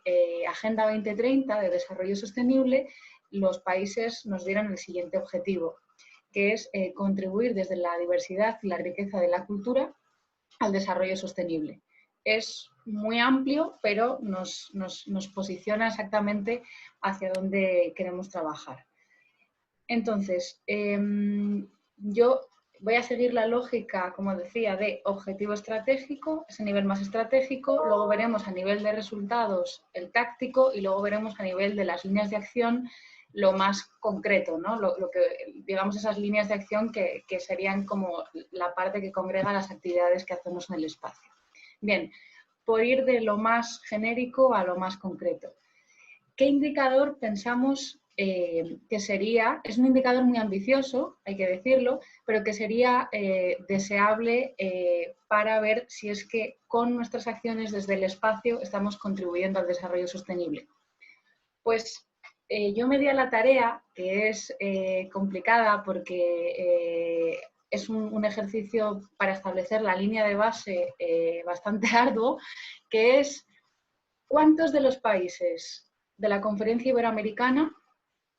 Agenda 2030, de desarrollo sostenible, los países nos dieron el siguiente objetivo, que es contribuir desde la diversidad y la riqueza de la cultura al desarrollo sostenible. Es muy amplio, pero nos posiciona exactamente hacia dónde queremos trabajar. Entonces, yo voy a seguir la lógica, como decía, de objetivo estratégico, ese nivel más estratégico, luego veremos a nivel de resultados el táctico y luego veremos a nivel de las líneas de acción lo más concreto, ¿no? Lo que, digamos, esas líneas de acción que serían como la parte que congrega las actividades que hacemos en el espacio. Bien, por ir de lo más genérico a lo más concreto. ¿Qué indicador pensamos que sería, es un indicador muy ambicioso, hay que decirlo, pero que sería deseable para ver si es que con nuestras acciones desde el espacio estamos contribuyendo al desarrollo sostenible. Pues yo me di a la tarea, que es complicada porque es un ejercicio para establecer la línea de base bastante arduo, que es cuántos de los países de la Conferencia Iberoamericana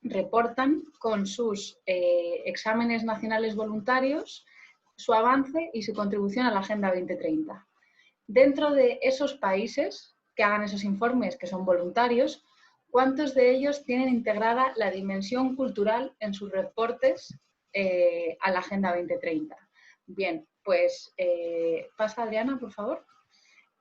reportan con sus exámenes nacionales voluntarios su avance y su contribución a la Agenda 2030. Dentro de esos países que hagan esos informes, que son voluntarios, ¿cuántos de ellos tienen integrada la dimensión cultural en sus reportes a la Agenda 2030? Bien, pues pasa Adriana, por favor.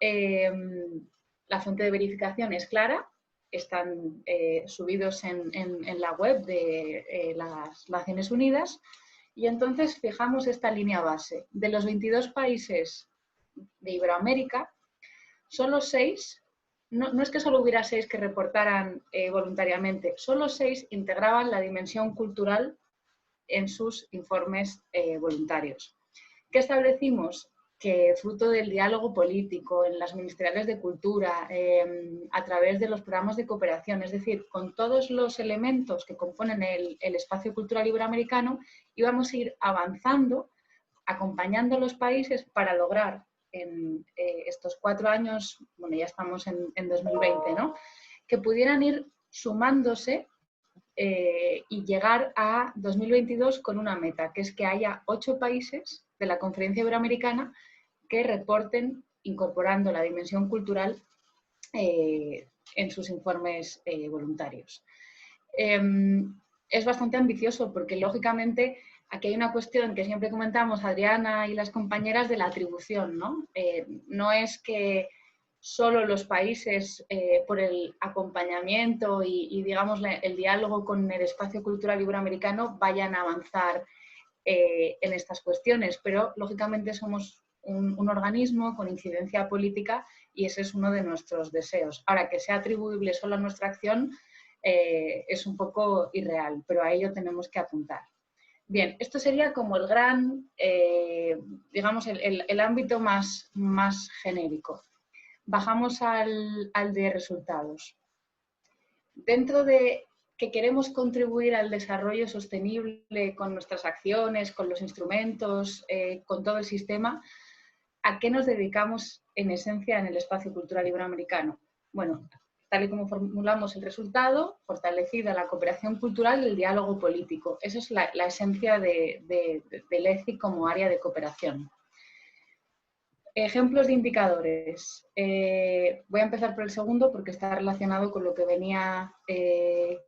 La fuente de verificación es clara, están subidos en la web de las Naciones Unidas, y entonces fijamos esta línea base. De los 22 países de Iberoamérica, solo 6, no es que solo hubiera 6 que reportaran voluntariamente, solo 6 integraban la dimensión cultural en sus informes voluntarios. ¿Qué establecimos? Que fruto del diálogo político en las ministeriales de cultura, a través de los programas de cooperación, es decir, con todos los elementos que componen el espacio cultural iberoamericano, íbamos a ir avanzando, acompañando a los países para lograr en estos 4 años, bueno, ya estamos en 2020, ¿no?, que pudieran ir sumándose y llegar a 2022 con una meta, que es que haya 8 países de la Conferencia Iberoamericana que reporten incorporando la dimensión cultural en sus informes voluntarios. Es bastante ambicioso porque, lógicamente, aquí hay una cuestión que siempre comentamos Adriana y las compañeras de la atribución, ¿no? No es que solo los países, por el acompañamiento y digamos, el diálogo con el espacio cultural iberoamericano, vayan a avanzar en estas cuestiones, pero lógicamente somos un organismo con incidencia política y ese es uno de nuestros deseos. Ahora, que sea atribuible solo a nuestra acción es un poco irreal, pero a ello tenemos que apuntar. Bien, esto sería como el gran, digamos, el ámbito más genérico. Bajamos al de resultados. Dentro de que queremos contribuir al desarrollo sostenible con nuestras acciones, con los instrumentos, con todo el sistema, ¿a qué nos dedicamos en esencia en el espacio cultural iberoamericano? Bueno, tal y como formulamos el resultado, fortalecida la cooperación cultural y el diálogo político. Esa es la esencia del ECI como área de cooperación. Ejemplos de indicadores. Voy a empezar por el segundo porque está relacionado con lo que venía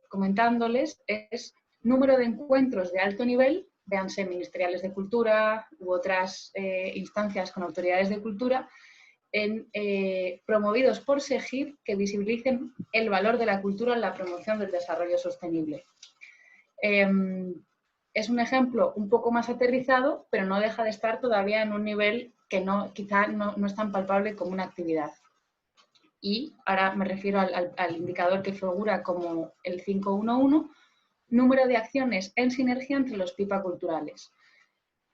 comentándoles. Es número de encuentros de alto nivel, véanse ministeriales de cultura u otras instancias con autoridades de cultura, promovidos por SEGIR, que visibilicen el valor de la cultura en la promoción del desarrollo sostenible. Es un ejemplo un poco más aterrizado, pero no deja de estar todavía en un nivel que quizá no es tan palpable como una actividad. Y ahora me refiero al indicador que figura como el 511, número de acciones en sinergia entre los PIPA culturales.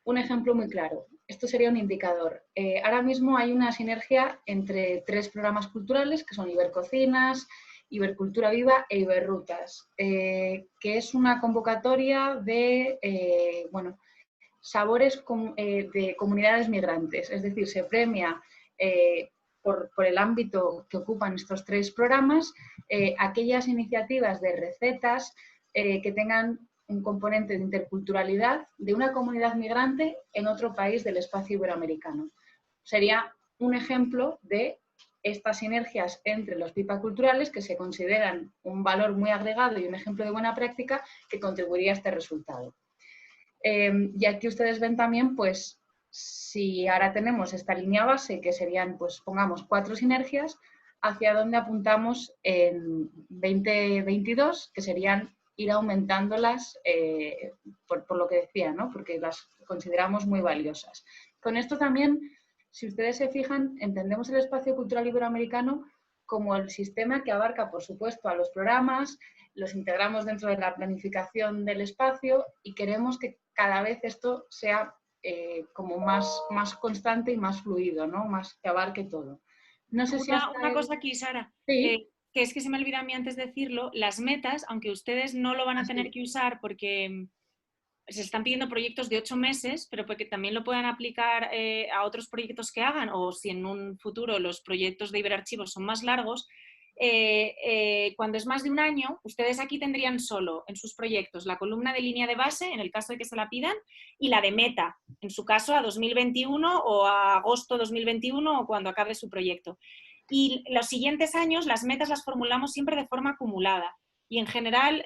Un ejemplo muy claro, esto sería un indicador. Ahora mismo hay una sinergia entre 3 programas culturales, que son Ibercocinas, Ibercultura Viva e Iberrutas, que es una convocatoria de, bueno, sabores de comunidades migrantes, es decir, se premia por el ámbito que ocupan estos 3 programas aquellas iniciativas de recetas que tengan un componente de interculturalidad de una comunidad migrante en otro país del espacio iberoamericano. Sería un ejemplo de estas sinergias entre los PIPA culturales que se consideran un valor muy agregado y un ejemplo de buena práctica que contribuiría a este resultado. Y aquí ustedes ven también, pues, si ahora tenemos esta línea base, que serían, pues, pongamos 4 sinergias, hacia dónde apuntamos en 2022, que serían ir aumentándolas por lo que decía, ¿no? Porque las consideramos muy valiosas. Con esto también, si ustedes se fijan, entendemos el espacio cultural iberoamericano como el sistema que abarca, por supuesto, a los programas, los integramos dentro de la planificación del espacio y queremos que cada vez esto sea como más constante y más fluido, ¿no? Más que abarque todo. No sé si una cosa aquí, Sara, sí. que es que se me olvidó a mí antes decirlo, las metas, aunque ustedes no lo van a tener que usar porque se están pidiendo proyectos de 8 meses, pero porque también lo puedan aplicar a otros proyectos que hagan, o si en un futuro los proyectos de Iberarchivos son más largos, cuando es más de un año, ustedes aquí tendrían solo en sus proyectos la columna de línea de base, en el caso de que se la pidan, y la de meta, en su caso a 2021 o a agosto 2021 o cuando acabe su proyecto. Y los siguientes años las metas las formulamos siempre de forma acumulada. Y en general,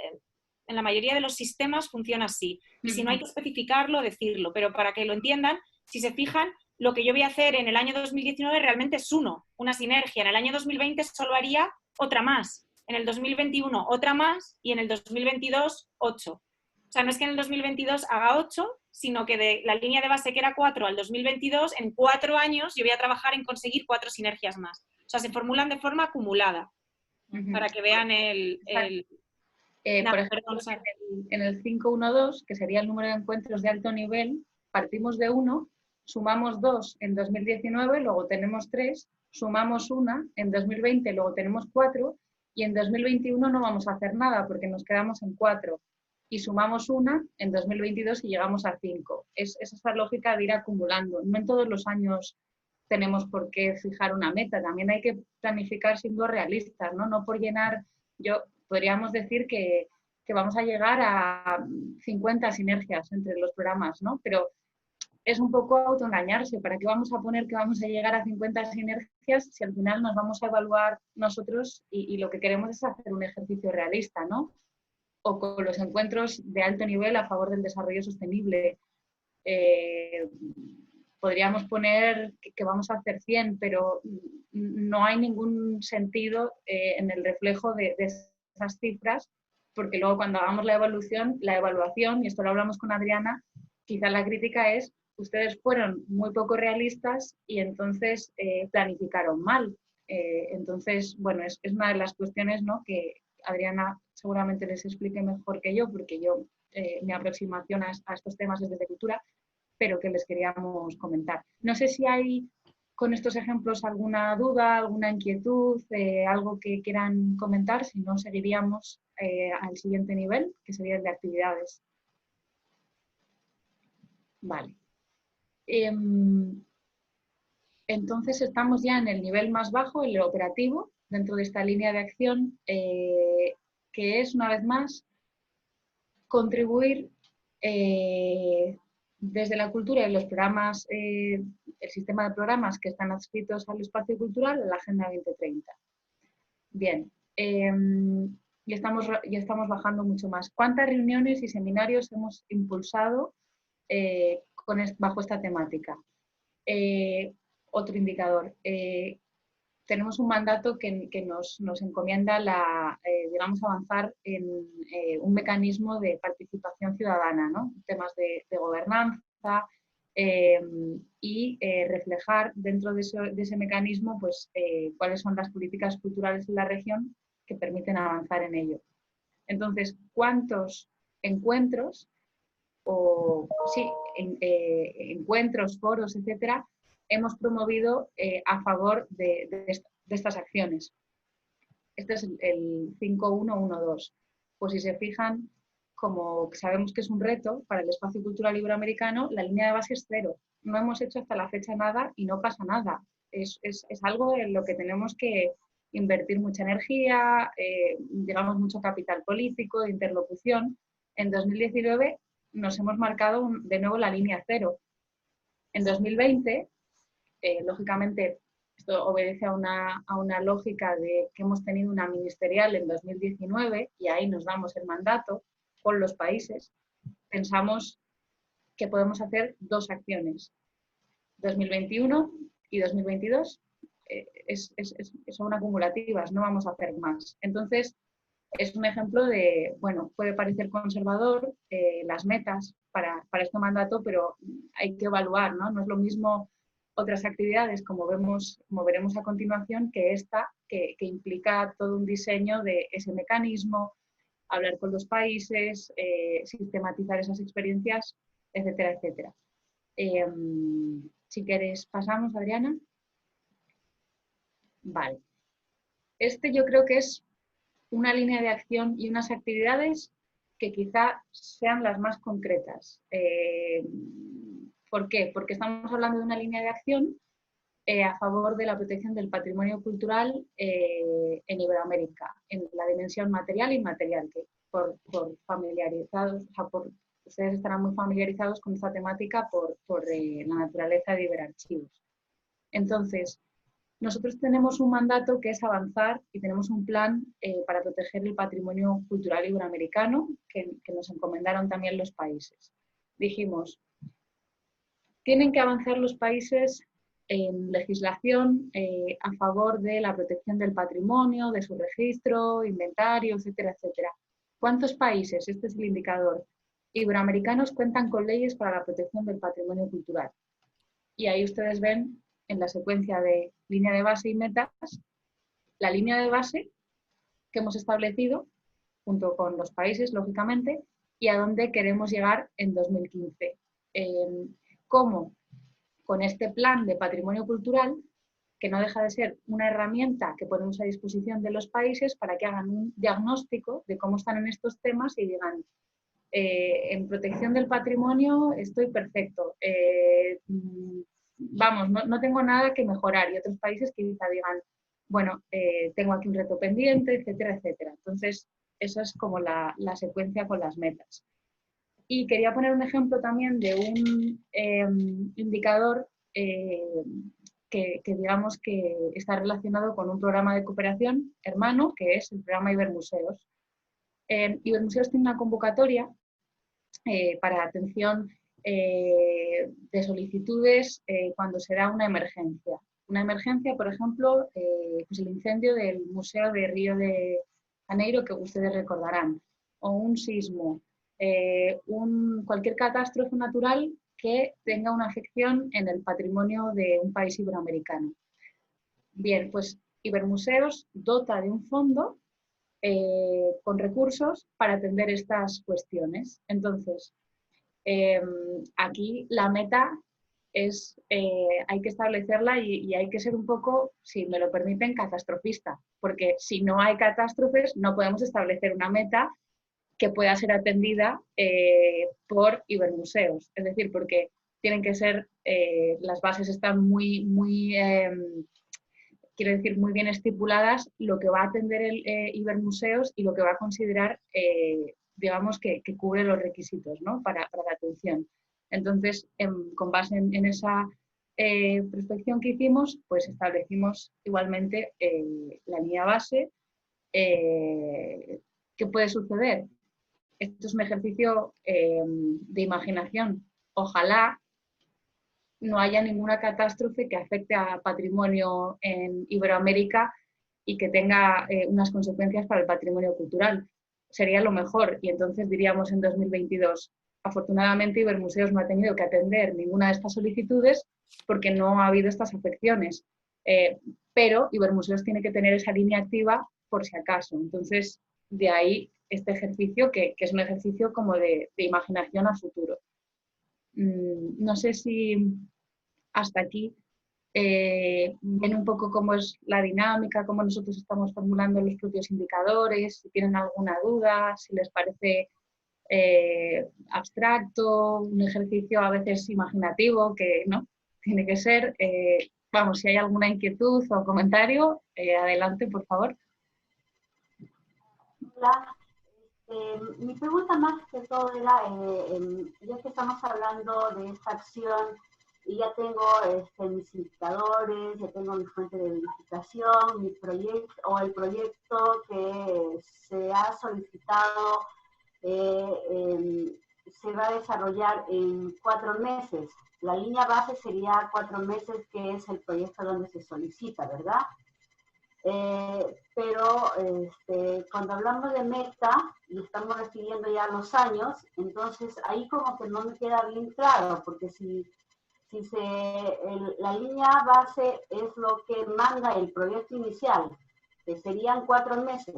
en la mayoría de los sistemas funciona así. Y si no hay que especificarlo, decirlo. Pero para que lo entiendan, si se fijan, lo que yo voy a hacer en el año 2019 realmente es una sinergia. En el año 2020 solo haría otra más. En el 2021 otra más y en el 2022 8. O sea, no es que en el 2022 haga 8, sino que de la línea de base que era 4 al 2022, en 4 años yo voy a trabajar en conseguir 4 sinergias más. O sea, se formulan de forma acumulada, para que vean el... por ejemplo, en el 512, que sería el número de encuentros de alto nivel, partimos de 1, sumamos 2 en 2019, luego tenemos 3, sumamos 1 en 2020, luego tenemos 4 y en 2021 no vamos a hacer nada porque nos quedamos en 4 y sumamos 1 en 2022 y llegamos a 5. Es esa lógica de ir acumulando. No en todos los años tenemos por qué fijar una meta, también hay que planificar siendo realistas, ¿no? No por llenar, podríamos decir que vamos a llegar a 50 sinergias entre los programas, ¿no? Pero es un poco autoengañarse. ¿Para qué vamos a poner que vamos a llegar a 50 sinergias si al final nos vamos a evaluar nosotros y lo que queremos es hacer un ejercicio realista, ¿no? O con los encuentros de alto nivel a favor del desarrollo sostenible. Podríamos poner que vamos a hacer 100, pero no hay ningún sentido en el reflejo de esas cifras, porque luego cuando hagamos la evaluación, y esto lo hablamos con Adriana, quizá la crítica es, ustedes fueron muy poco realistas y entonces planificaron mal. Entonces, bueno, es una de las cuestiones, ¿no?, que Adriana seguramente les explique mejor que yo, porque yo, mi aproximación a estos temas es desde cultura, pero que les queríamos comentar. No sé si hay con estos ejemplos alguna duda, alguna inquietud, algo que quieran comentar, si no seguiríamos al siguiente nivel, que sería el de actividades. Vale. Entonces estamos ya en el nivel más bajo, el operativo, dentro de esta línea de acción, que es, una vez más, contribuir desde la cultura y los programas, el sistema de programas que están adscritos al espacio cultural, a la Agenda 2030. Bien, ya estamos bajando mucho más. ¿Cuántas reuniones y seminarios hemos impulsado bajo esta temática? Otro indicador. Tenemos un mandato que nos encomienda digamos, avanzar en un mecanismo de participación ciudadana, ¿no? Temas de gobernanza y reflejar dentro de ese mecanismo, pues, cuáles son las políticas culturales de la región que permiten avanzar en ello. Entonces, ¿cuántos encuentros encuentros, foros, etcétera, hemos promovido a favor de estas acciones? Este es el 5112. Pues si se fijan, como sabemos que es un reto para el espacio cultural iberoamericano, la línea de base es 0. No hemos hecho hasta la fecha nada y no pasa nada. Es algo en lo que tenemos que invertir mucha energía, digamos, mucho capital político, de interlocución. En 2019 nos hemos marcado de nuevo la línea 0. En 2020, lógicamente, esto obedece a una lógica de que hemos tenido una ministerial en 2019 y ahí nos damos el mandato con los países. Pensamos que podemos hacer 2 acciones, 2021 y 2022, son acumulativas, no vamos a hacer más. Entonces, es un ejemplo de, bueno, puede parecer conservador las metas para este mandato, pero hay que evaluar, ¿no? No es lo mismo otras actividades, como veremos a continuación, que esta, que implica todo un diseño de ese mecanismo, hablar con los países, sistematizar esas experiencias, etcétera, etcétera. Si quieres, pasamos, Adriana. Vale. Este yo creo que es una línea de acción y unas actividades que quizá sean las más concretas. ¿Por qué? Porque estamos hablando de una línea de acción a favor de la protección del patrimonio cultural en Iberoamérica, en la dimensión material e inmaterial, que por familiarizados, o sea, ustedes estarán muy familiarizados con esta temática por la naturaleza de Iberarchivos. Entonces, nosotros tenemos un mandato que es avanzar y tenemos un plan para proteger el patrimonio cultural iberoamericano que nos encomendaron también los países. Dijimos, tienen que avanzar los países en legislación a favor de la protección del patrimonio, de su registro, inventario, etcétera, etcétera. ¿Cuántos países, este es el indicador, iberoamericanos cuentan con leyes para la protección del patrimonio cultural? Y ahí ustedes ven en la secuencia de línea de base y metas, la línea de base que hemos establecido junto con los países, lógicamente, y a dónde queremos llegar en 2015. ¿Cómo? Con este plan de patrimonio cultural, que no deja de ser una herramienta que ponemos a disposición de los países para que hagan un diagnóstico de cómo están en estos temas y digan, en protección del patrimonio estoy perfecto, vamos, no tengo nada que mejorar, y otros países que quizá digan, bueno, tengo aquí un reto pendiente, etcétera, etcétera. Entonces, eso es como la secuencia con las metas. Y quería poner un ejemplo también de un indicador que digamos que está relacionado con un programa de cooperación hermano, que es el programa Ibermuseos. Ibermuseos tiene una convocatoria para atención de solicitudes cuando se da una emergencia. Una emergencia, por ejemplo, pues el incendio del Museo de Río de Janeiro, que ustedes recordarán, o un sismo, cualquier catástrofe natural que tenga una afección en el patrimonio de un país iberoamericano. Bien, pues Ibermuseos dota de un fondo con recursos para atender estas cuestiones. Entonces, aquí la meta es, hay que establecerla y hay que ser un poco, si me lo permiten, catastrofista, porque si no hay catástrofes no podemos establecer una meta que pueda ser atendida por Ibermuseos. Es decir, porque tienen que ser, las bases están quiero decir, muy bien estipuladas lo que va a atender el Ibermuseos y lo que va a considerar, digamos, que cubre los requisitos, ¿no? para la atención. Entonces, con base en esa prospección que hicimos, pues establecimos igualmente la línea base. ¿Qué puede suceder? Esto es un ejercicio de imaginación. Ojalá no haya ninguna catástrofe que afecte a patrimonio en Iberoamérica y que tenga unas consecuencias para el patrimonio cultural. Sería lo mejor, y entonces diríamos en 2022, afortunadamente Ibermuseos no ha tenido que atender ninguna de estas solicitudes porque no ha habido estas afecciones, pero Ibermuseos tiene que tener esa línea activa por si acaso. Entonces, de ahí este ejercicio que es un ejercicio como de imaginación a futuro. No sé si hasta aquí ven un poco cómo es la dinámica, cómo nosotros estamos formulando los propios indicadores, si tienen alguna duda, si les parece abstracto, un ejercicio a veces imaginativo, que no, tiene que ser. Vamos, si hay alguna inquietud o comentario, adelante, por favor. Hola. Mi pregunta más que todo era, ya que estamos hablando de esta acción y ya tengo mis indicadores, ya tengo mi fuente de verificación, mi proyecto o el proyecto que se ha solicitado se va a desarrollar en 4 meses. La línea base sería 4 meses, que es el proyecto donde se solicita, ¿verdad? Pero cuando hablamos de meta y estamos refiriendo ya los años, entonces ahí como que no me queda bien claro, porque si la línea base es lo que manda el proyecto inicial serían 4 meses.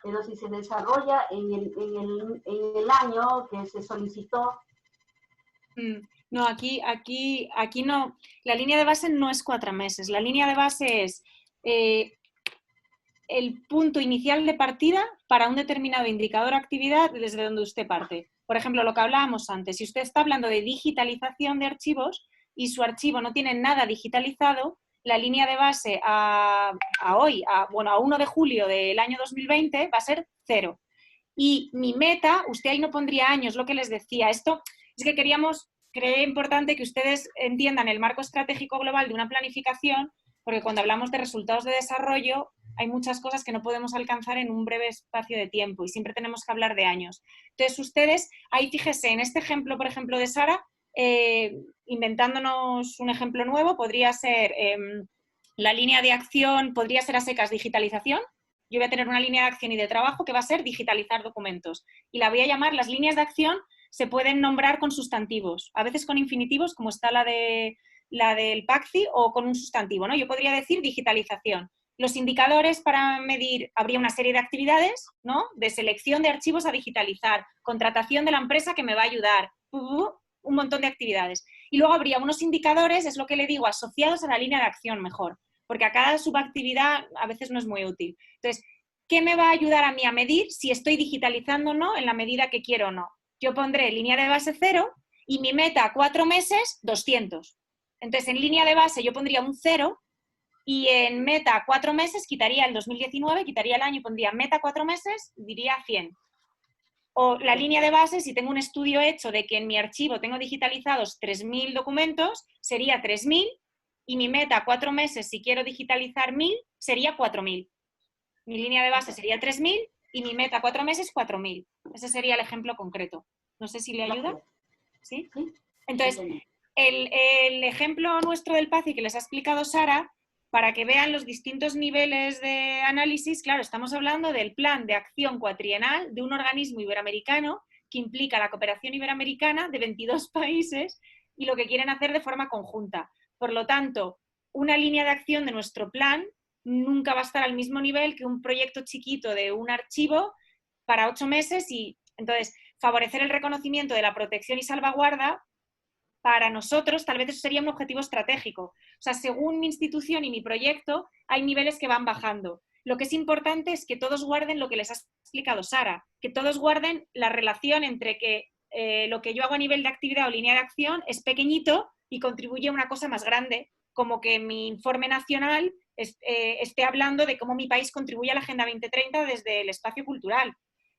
Pero si se desarrolla en el año que se solicitó. No, aquí no. La línea de base no es 4 meses. La línea de base es el punto inicial de partida para un determinado indicador o actividad desde donde usted parte. Por ejemplo, lo que hablábamos antes, si usted está hablando de digitalización de archivos y su archivo no tiene nada digitalizado, la línea de base a 1 de julio del año 2020 va a ser 0. Y mi meta, usted ahí no pondría años, lo que les decía. Esto es que creía importante que ustedes entiendan el marco estratégico global de una planificación, porque cuando hablamos de resultados de desarrollo hay muchas cosas que no podemos alcanzar en un breve espacio de tiempo y siempre tenemos que hablar de años. Entonces ustedes, ahí fíjese, en este ejemplo, por ejemplo, de Sara, inventándonos un ejemplo nuevo, podría ser la línea de acción, podría ser a secas digitalización. Yo voy a tener una línea de acción y de trabajo que va a ser digitalizar documentos y la voy a llamar, las líneas de acción se pueden nombrar con sustantivos, a veces con infinitivos, como está la del PACCI, o con un sustantivo, ¿no? Yo podría decir digitalización. Los indicadores para medir, habría una serie de actividades, ¿no? De selección de archivos a digitalizar, contratación de la empresa que me va a ayudar, un montón de actividades. Y luego habría unos indicadores, es lo que le digo, asociados a la línea de acción mejor, porque a cada subactividad a veces no es muy útil. Entonces, ¿qué me va a ayudar a mí a medir si estoy digitalizando o no en la medida que quiero o no? Yo pondré línea de base 0 y mi meta a 4 meses, 200. Entonces, en línea de base yo pondría un 0 y en meta 4 meses quitaría el 2019, quitaría el año y pondría meta 4 meses, diría 100. O la línea de base, si tengo un estudio hecho de que en mi archivo tengo digitalizados 3.000 documentos, sería 3.000 y mi meta 4 meses, si quiero digitalizar 1.000, sería 4.000. Mi línea de base sería 3.000 y mi meta 4 meses 4.000. Ese sería el ejemplo concreto. No sé si le ayuda. ¿Sí? Entonces, el ejemplo nuestro del PACCI que les ha explicado Sara, para que vean los distintos niveles de análisis, claro, estamos hablando del plan de acción cuatrienal de un organismo iberoamericano que implica la cooperación iberoamericana de 22 países y lo que quieren hacer de forma conjunta. Por lo tanto, una línea de acción de nuestro plan nunca va a estar al mismo nivel que un proyecto chiquito de un archivo para 8 meses y entonces favorecer el reconocimiento de la protección y salvaguarda para nosotros tal vez eso sería un objetivo estratégico. O sea, según mi institución y mi proyecto hay niveles que van bajando. Lo que es importante es que todos guarden lo que les ha explicado Sara, que todos guarden la relación entre que lo que yo hago a nivel de actividad o línea de acción es pequeñito y contribuye a una cosa más grande, como que mi informe nacional esté hablando de cómo mi país contribuye a la Agenda 2030 desde el espacio cultural.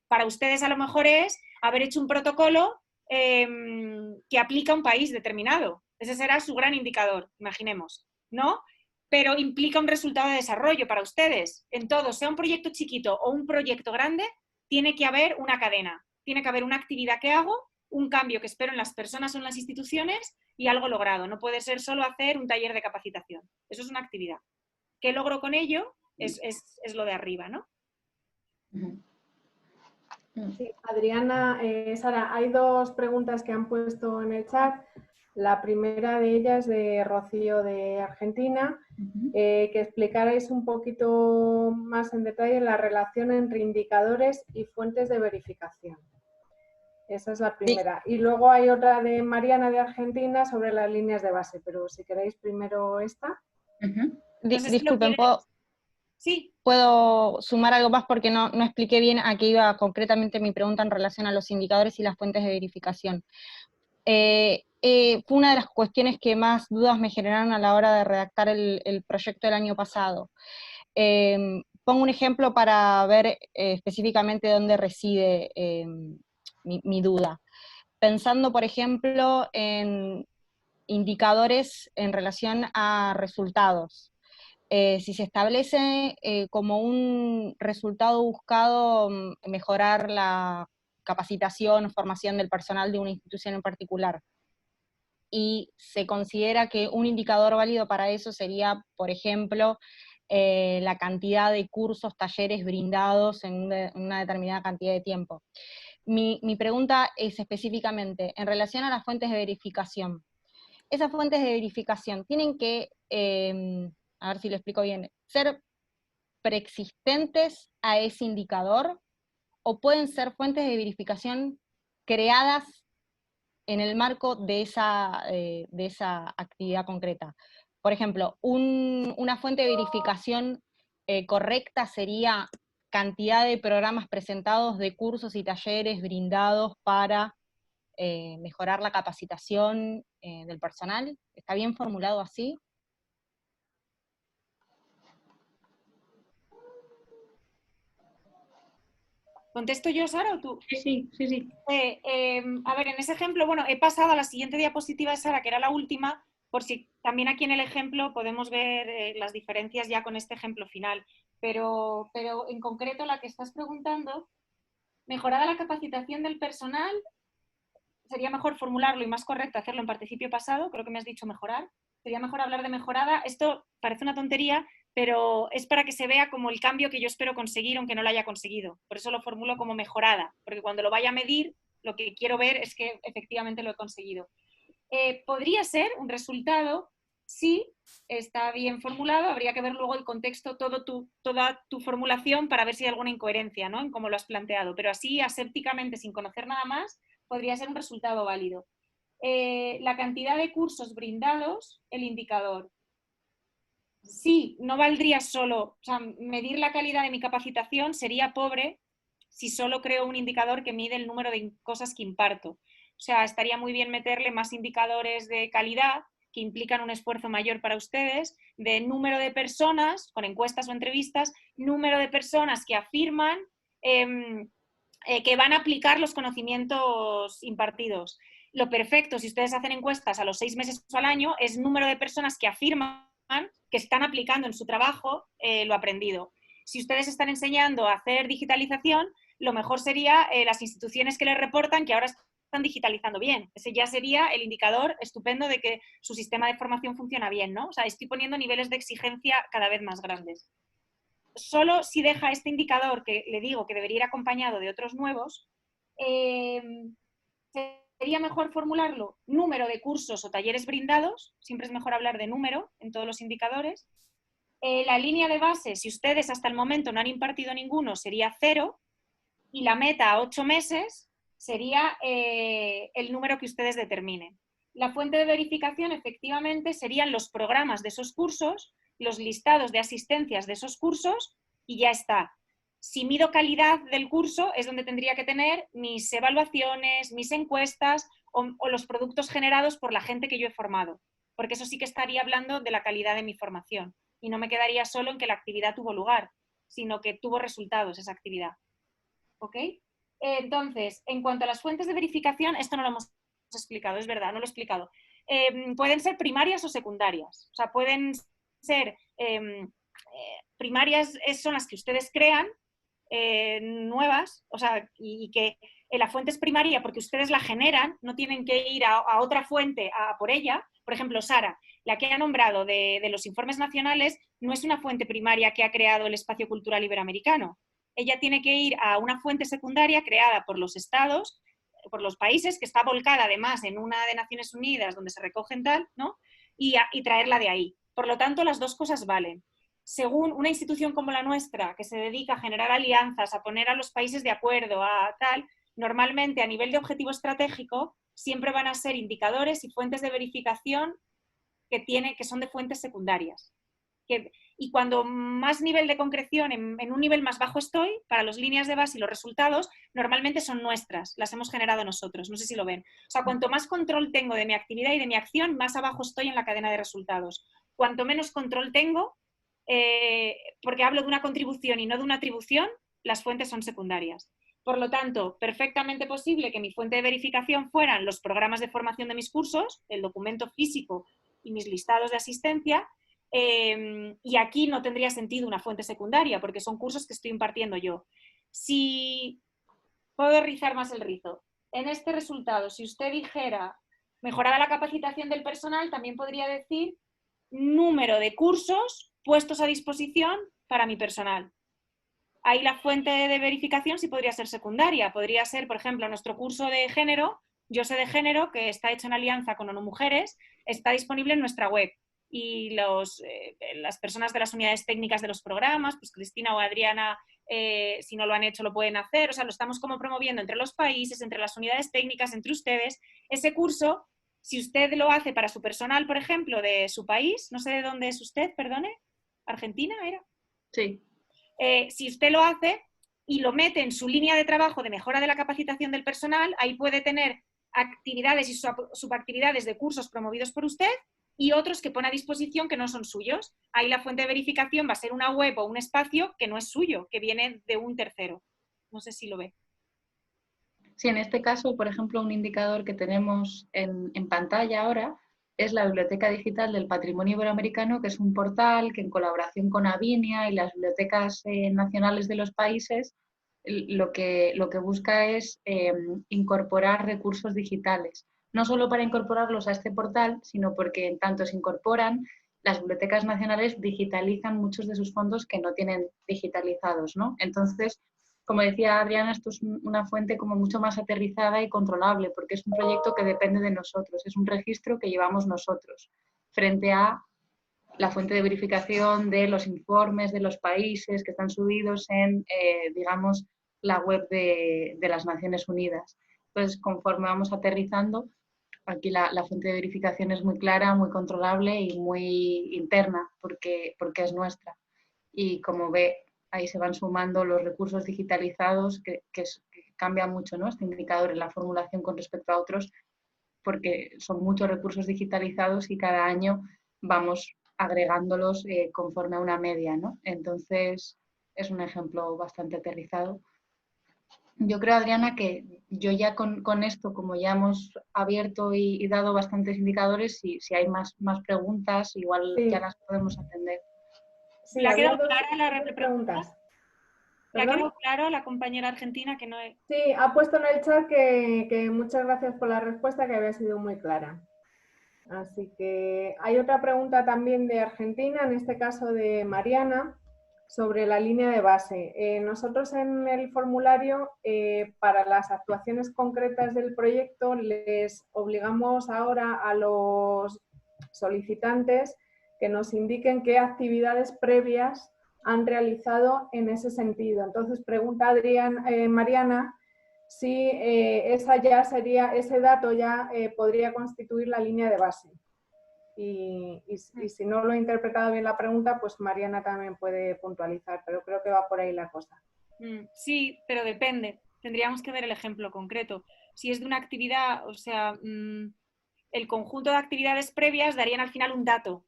Para ustedes a lo mejor es haber hecho un protocolo que aplica a un país determinado. Ese será su gran indicador, imaginemos, ¿no? Pero implica un resultado de desarrollo para ustedes. En todo, sea un proyecto chiquito o un proyecto grande, tiene que haber una cadena, tiene que haber una actividad que hago, un cambio que espero en las personas o en las instituciones y algo logrado. No puede ser solo hacer un taller de capacitación. Eso es una actividad. ¿Qué logro con ello? Es lo de arriba, ¿no? Sí, Adriana, Sara, hay 2 preguntas que han puesto en el chat. La primera de ellas de Rocío de Argentina, que explicarais un poquito más en detalle la relación entre indicadores y fuentes de verificación. Esa es la primera. Sí. Y luego hay otra de Mariana de Argentina sobre las líneas de base, pero si queréis primero esta. Disculpen, Sí. ¿puedo sumar algo más? Porque no expliqué bien a qué iba concretamente mi pregunta en relación a los indicadores y las fuentes de verificación. Fue una de las cuestiones que más dudas me generaron a la hora de redactar el proyecto del año pasado. Pongo un ejemplo para ver específicamente dónde reside mi duda. Pensando, por ejemplo, en indicadores en relación a resultados. Si se establece como un resultado buscado mejorar la capacitación o formación del personal de una institución en particular, y se considera que un indicador válido para eso sería, por ejemplo, la cantidad de cursos, talleres brindados en una determinada cantidad de tiempo. Mi pregunta es específicamente en relación a las fuentes de verificación. Esas fuentes de verificación tienen que, a ver si lo explico bien, ser preexistentes a ese indicador o pueden ser fuentes de verificación creadas en el marco de esa actividad concreta. Por ejemplo, una fuente de verificación correcta sería cantidad de programas presentados, de cursos y talleres brindados para mejorar la capacitación del personal. ¿Está bien formulado así? ¿Contesto yo, Sara, o tú? Sí. A ver, en ese ejemplo, bueno, he pasado a la siguiente diapositiva de Sara, que era la última, por si también aquí en el ejemplo podemos ver las diferencias ya con este ejemplo final. Pero en concreto la que estás preguntando, mejorada la capacitación del personal, sería mejor formularlo y más correcto hacerlo en participio pasado, creo que me has dicho mejorar. Sería mejor hablar de mejorada. Esto parece una tontería, pero es para que se vea como el cambio que yo espero conseguir, aunque no lo haya conseguido. Por eso lo formulo como mejorada, porque cuando lo vaya a medir, lo que quiero ver es que efectivamente lo he conseguido. Podría ser un resultado, sí, está bien formulado, habría que ver luego el contexto, toda tu formulación para ver si hay alguna incoherencia, ¿no?, en cómo lo has planteado, pero así asépticamente, sin conocer nada más, podría ser un resultado válido. La cantidad de cursos brindados, el indicador. Sí, no valdría solo, o sea, medir la calidad de mi capacitación sería pobre si solo creo un indicador que mide el número de cosas que imparto. O sea, estaría muy bien meterle más indicadores de calidad que implican un esfuerzo mayor para ustedes, de número de personas, con encuestas o entrevistas, número de personas que afirman que van a aplicar los conocimientos impartidos. Lo perfecto, si ustedes hacen encuestas a los 6 meses o al año, es número de personas que afirman que están aplicando en su trabajo lo aprendido. Si ustedes están enseñando a hacer digitalización, lo mejor sería las instituciones que les reportan que ahora están digitalizando bien. Ese ya sería el indicador estupendo de que su sistema de formación funciona bien, ¿no? O sea, estoy poniendo niveles de exigencia cada vez más grandes. Solo si deja este indicador, que le digo que debería ir acompañado de otros nuevos, sería mejor formularlo número de cursos o talleres brindados, siempre es mejor hablar de número en todos los indicadores. La línea de base, si ustedes hasta el momento no han impartido ninguno, sería 0, y la meta a 8 meses sería el número que ustedes determinen. La fuente de verificación efectivamente serían los programas de esos cursos, los listados de asistencias de esos cursos y ya está. Si mido calidad del curso es donde tendría que tener mis evaluaciones, mis encuestas o los productos generados por la gente que yo he formado, porque eso sí que estaría hablando de la calidad de mi formación y no me quedaría solo en que la actividad tuvo lugar, sino que tuvo resultados esa actividad. ¿Ok? Entonces, en cuanto a las fuentes de verificación, esto no lo hemos explicado, es verdad, no lo he explicado. Pueden ser primarias o secundarias, o sea, pueden ser primarias son las que ustedes crean, nuevas, o sea, y que la fuente es primaria porque ustedes la generan, no tienen que ir a otra fuente a por ella. Por ejemplo, Sara, la que ha nombrado de los informes nacionales, no es una fuente primaria que ha creado el Espacio Cultural Iberoamericano. Ella tiene que ir a una fuente secundaria creada por los estados, por los países, que está volcada además en una de Naciones Unidas donde se recogen tal, ¿no? Y traerla de ahí. Por lo tanto, las dos cosas valen. Según una institución como la nuestra, que se dedica a generar alianzas, a poner a los países de acuerdo, a tal, normalmente a nivel de objetivo estratégico siempre van a ser indicadores y fuentes de verificación que son de fuentes secundarias. Y cuando más nivel de concreción, en un nivel más bajo estoy, para las líneas de base y los resultados, normalmente son nuestras, las hemos generado nosotros, no sé si lo ven. O sea, cuanto más control tengo de mi actividad y de mi acción, más abajo estoy en la cadena de resultados. Cuanto menos control tengo, porque hablo de una contribución y no de una atribución, las fuentes son secundarias. Por lo tanto, perfectamente posible que mi fuente de verificación fueran los programas de formación de mis cursos, el documento físico y mis listados de asistencia, y aquí no tendría sentido una fuente secundaria porque son cursos que estoy impartiendo yo. Si puedo rizar más el rizo, en este resultado, si usted dijera mejorada la capacitación del personal, también podría decir número de cursos puestos a disposición para mi personal. Ahí la fuente de verificación sí podría ser secundaria. Podría ser, por ejemplo, nuestro curso de género, Yo sé de género, que está hecho en alianza con ONU Mujeres, está disponible en nuestra web. las personas de las unidades técnicas de los programas, pues Cristina o Adriana, si no lo han hecho, lo pueden hacer. O sea, lo estamos como promoviendo entre los países, entre las unidades técnicas, entre ustedes. Ese curso, si usted lo hace para su personal, por ejemplo, de su país, no sé de dónde es usted, perdone, ¿Argentina era? Sí. Si usted lo hace y lo mete en su línea de trabajo de mejora de la capacitación del personal, ahí puede tener actividades y subactividades de cursos promovidos por usted y otros que pone a disposición que no son suyos. Ahí la fuente de verificación va a ser una web o un espacio que no es suyo, que viene de un tercero. No sé si lo ve. Sí, en este caso, por ejemplo, un indicador que tenemos en pantalla ahora es la Biblioteca Digital del Patrimonio Iberoamericano, que es un portal que en colaboración con Avinia y las bibliotecas nacionales de los países, lo que busca es incorporar recursos digitales. No solo para incorporarlos a este portal, sino porque en tanto se incorporan, las bibliotecas nacionales digitalizan muchos de sus fondos que no tienen digitalizados, ¿no? Entonces, como decía Adriana, esto es una fuente como mucho más aterrizada y controlable, porque es un proyecto que depende de nosotros, es un registro que llevamos nosotros, frente a la fuente de verificación de los informes de los países que están subidos en, digamos, la web de las Naciones Unidas. Entonces, conforme vamos aterrizando, aquí la fuente de verificación es muy clara, muy controlable y muy interna, porque es nuestra. Y como ve, ahí se van sumando los recursos digitalizados, que cambia mucho, ¿no? Este indicador en la formulación con respecto a otros, porque son muchos recursos digitalizados y cada año vamos agregándolos conforme a una media, ¿no? Entonces, es un ejemplo bastante aterrizado. Yo creo, Adriana, que yo ya con esto, como ya hemos abierto y dado bastantes indicadores, si hay más preguntas, igual sí, ya las podemos atender. Sí, ¿Le ha había quedado clara la dos pregunta? preguntas. ¿Le ha ¿Perdón? quedado claro a la compañera argentina que no es? Sí, ha puesto en el chat que muchas gracias por la respuesta, que había sido muy clara. Así que hay otra pregunta también de Argentina, en este caso de Mariana, sobre la línea de base. Nosotros en el formulario, para las actuaciones concretas del proyecto, les obligamos ahora a los solicitantes que nos indiquen qué actividades previas han realizado en ese sentido. Entonces, pregunta Mariana, si ese dato ya podría constituir la línea de base. Y si no lo he interpretado bien la pregunta, pues Mariana también puede puntualizar, pero creo que va por ahí la cosa. Sí, pero depende. Tendríamos que ver el ejemplo concreto. Si es de una actividad, o sea, el conjunto de actividades previas darían al final un dato,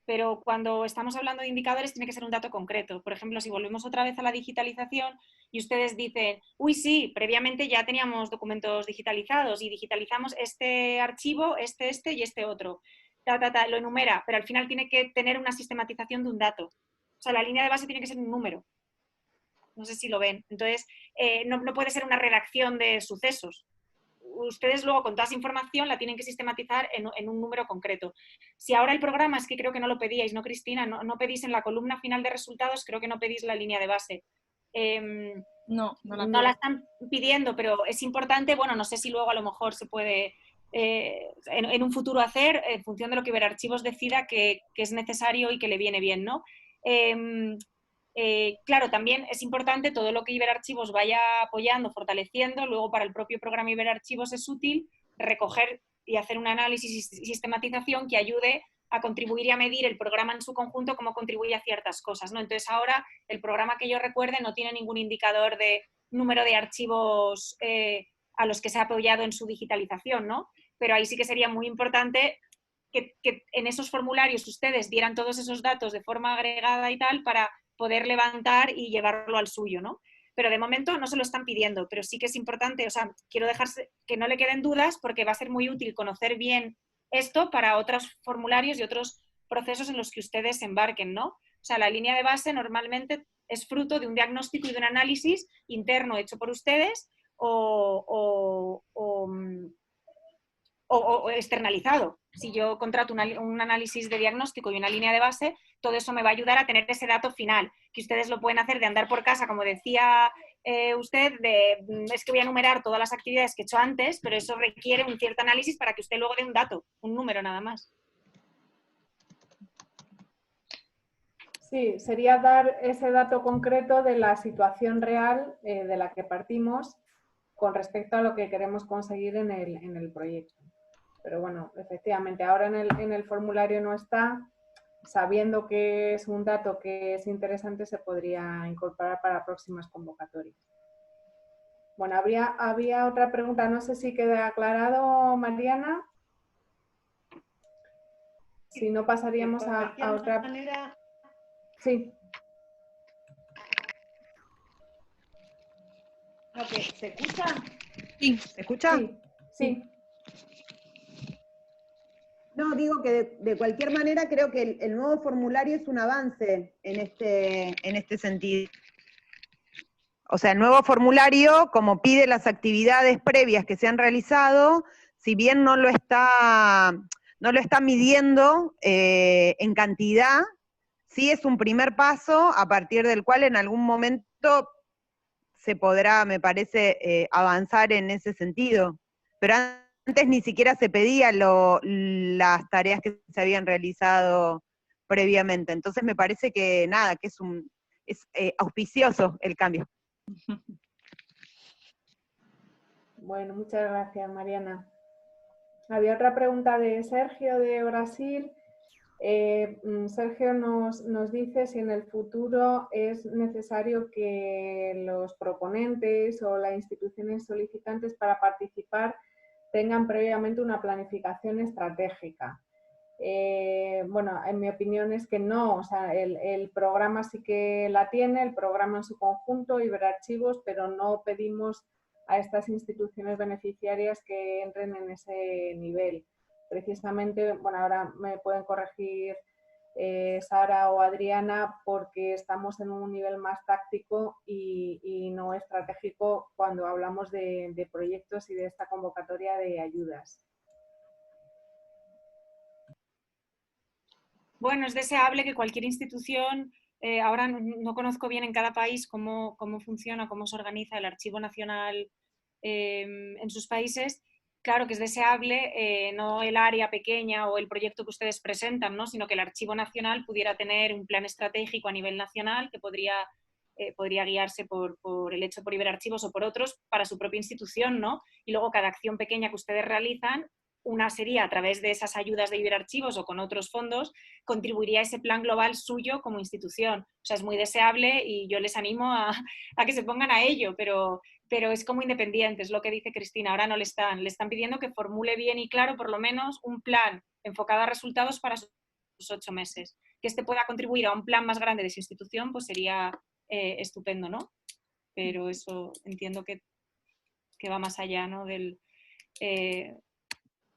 pero cuando estamos hablando de indicadores tiene que ser un dato concreto. Por ejemplo, si volvemos otra vez a la digitalización y ustedes dicen, uy, sí, previamente ya teníamos documentos digitalizados y digitalizamos este archivo, este y este otro. Lo enumera, pero al final tiene que tener una sistematización de un dato. O sea, la línea de base tiene que ser un número. No sé si lo ven. Entonces, no puede ser una redacción de sucesos. Ustedes luego con toda esa información la tienen que sistematizar en un número concreto. Si ahora el programa, es que creo que no lo pedíais, ¿no, Cristina? No pedís en la columna final de resultados, creo que no pedís la línea de base. No la están pidiendo, pero es importante, bueno, no sé si luego a lo mejor se puede en un futuro hacer, en función de lo que Iberarchivos decida que es necesario y que le viene bien, ¿no? Claro, también es importante todo lo que Iberarchivos vaya apoyando, fortaleciendo, luego para el propio programa Iberarchivos es útil recoger y hacer un análisis y sistematización que ayude a contribuir y a medir el programa en su conjunto, cómo contribuye a ciertas cosas, ¿no? Entonces ahora el programa que yo recuerde no tiene ningún indicador de número de archivos a los que se ha apoyado en su digitalización, ¿no? Pero ahí sí que sería muy importante que en esos formularios ustedes dieran todos esos datos de forma agregada y tal para poder levantar y llevarlo al suyo, ¿no? Pero de momento no se lo están pidiendo, pero sí que es importante, o sea, quiero dejarse que no le queden dudas porque va a ser muy útil conocer bien esto para otros formularios y otros procesos en los que ustedes se embarquen, ¿no? O sea, la línea de base normalmente es fruto de un diagnóstico y de un análisis interno hecho por ustedes o externalizado. Si yo contrato un análisis de diagnóstico y una línea de base, todo eso me va a ayudar a tener ese dato final, que ustedes lo pueden hacer de andar por casa, como decía usted, es que voy a enumerar todas las actividades que he hecho antes, pero eso requiere un cierto análisis para que usted luego dé un dato, un número nada más. Sí, sería dar ese dato concreto de la situación real de la que partimos con respecto a lo que queremos conseguir en el proyecto. Pero bueno, efectivamente, ahora en el formulario no está. Sabiendo que es un dato que es interesante, se podría incorporar para próximas convocatorias. Bueno, había otra pregunta, no sé si queda aclarado, Mariana. Si no, pasaríamos a otra. Manera... Sí. Okay. ¿Se escucha? Sí. ¿Se escucha? Sí, sí. No, digo que de cualquier manera creo que el nuevo formulario es un avance en este sentido. O sea, el nuevo formulario, como pide las actividades previas que se han realizado, si bien no lo está midiendo en cantidad, sí es un primer paso a partir del cual en algún momento se podrá, me parece, avanzar en ese sentido. Pero antes ni siquiera se pedían las tareas que se habían realizado previamente. Entonces me parece que nada, que es auspicioso el cambio. Bueno, muchas gracias, Mariana. Había otra pregunta de Sergio de Brasil. Sergio nos dice si en el futuro es necesario que los proponentes o las instituciones solicitantes para participar tengan previamente una planificación estratégica. Bueno, en mi opinión es que no, o sea, el programa sí que la tiene, el programa en su conjunto, Iberarchivos, pero no pedimos a estas instituciones beneficiarias que entren en ese nivel. Precisamente, bueno, ahora me pueden corregir Sara o Adriana, porque estamos en un nivel más táctico y no estratégico cuando hablamos de proyectos y de esta convocatoria de ayudas. Bueno, es deseable que cualquier institución, ahora no conozco bien en cada país cómo funciona, cómo se organiza el Archivo Nacional en sus países. Claro que es deseable, no el área pequeña o el proyecto que ustedes presentan, ¿no? Sino que el Archivo Nacional pudiera tener un plan estratégico a nivel nacional que podría guiarse por el hecho por Iberarchivos o por otros para su propia institución, ¿no? Y luego cada acción pequeña que ustedes realizan, una sería a través de esas ayudas de Iberarchivos o con otros fondos, contribuiría a ese plan global suyo como institución. O sea, es muy deseable y yo les animo a que se pongan a ello, pero es como independiente, es lo que dice Cristina, ahora no le están pidiendo que formule bien y claro por lo menos un plan enfocado a resultados para sus 8 meses. Que este pueda contribuir a un plan más grande de su institución, pues sería estupendo, ¿no? Pero eso entiendo que va más allá, ¿no?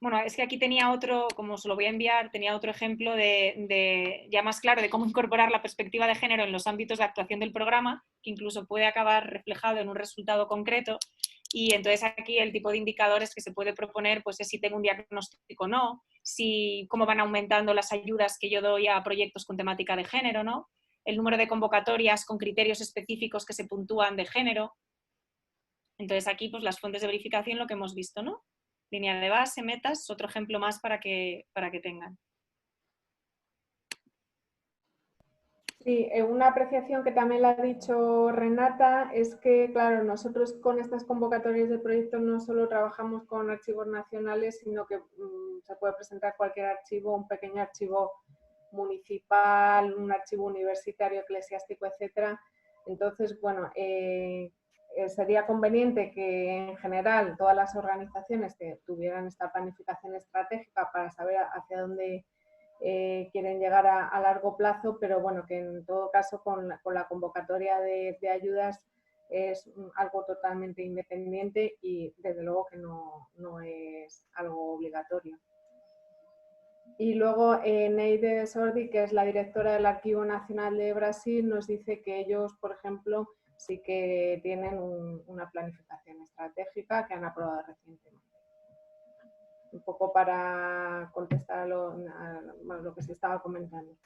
Bueno, es que aquí tenía otro, como se lo voy a enviar, tenía otro ejemplo ya más claro de cómo incorporar la perspectiva de género en los ámbitos de actuación del programa, que incluso puede acabar reflejado en un resultado concreto. Y entonces aquí el tipo de indicadores que se puede proponer pues es si tengo un diagnóstico o no, cómo van aumentando las ayudas que yo doy a proyectos con temática de género, ¿no? El número de convocatorias con criterios específicos que se puntúan de género. Entonces aquí pues las fuentes de verificación, lo que hemos visto, ¿no? Línea de base, metas, otro ejemplo más para que tengan. Sí, una apreciación que también le ha dicho Renata es que, claro, nosotros con estas convocatorias de proyectos no solo trabajamos con archivos nacionales, sino que se puede presentar cualquier archivo, un pequeño archivo municipal, un archivo universitario, eclesiástico, etcétera. Entonces, bueno, sería conveniente que en general todas las organizaciones que tuvieran esta planificación estratégica para saber hacia dónde quieren llegar a largo plazo, pero bueno, que en todo caso con la convocatoria de ayudas es algo totalmente independiente y desde luego que no es algo obligatorio. Y luego Neide Sordi, que es la directora del Archivo Nacional de Brasil, nos dice que ellos, por ejemplo, sí que tienen una planificación estratégica que han aprobado recientemente. Un poco para contestar a lo que se estaba comentando.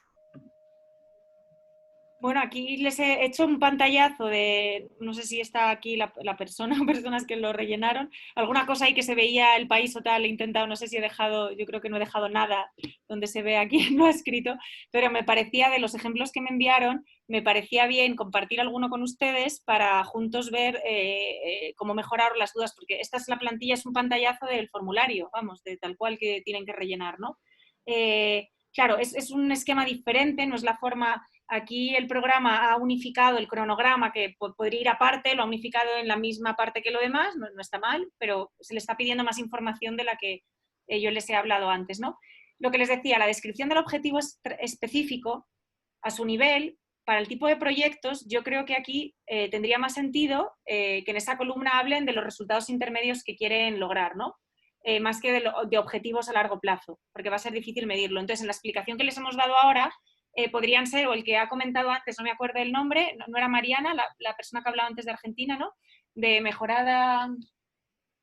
Bueno, aquí les he hecho un pantallazo de, no sé si está aquí la persona o personas que lo rellenaron, alguna cosa ahí que se veía el país o tal, he intentado, no sé si he dejado, yo creo que no he dejado nada donde se ve aquí, no ha escrito, pero me parecía, de los ejemplos que me enviaron, me parecía bien compartir alguno con ustedes para juntos ver cómo mejorar las dudas, porque esta es la plantilla, es un pantallazo del formulario, vamos, de tal cual que tienen que rellenar, ¿no? Claro, es un esquema diferente, no es la forma. Aquí el programa ha unificado el cronograma, que podría ir aparte, lo ha unificado en la misma parte que lo demás, no, no está mal, pero se le está pidiendo más información de la que yo les he hablado antes, ¿no? Lo que les decía, la descripción del objetivo específico a su nivel, para el tipo de proyectos, yo creo que aquí tendría más sentido que en esa columna hablen de los resultados intermedios que quieren lograr, ¿no? Más que de objetivos a largo plazo, porque va a ser difícil medirlo. Entonces, en la explicación que les hemos dado ahora, podrían ser, o el que ha comentado antes, no me acuerdo el nombre, no era Mariana, la persona que hablaba antes de Argentina, ¿no? De mejorada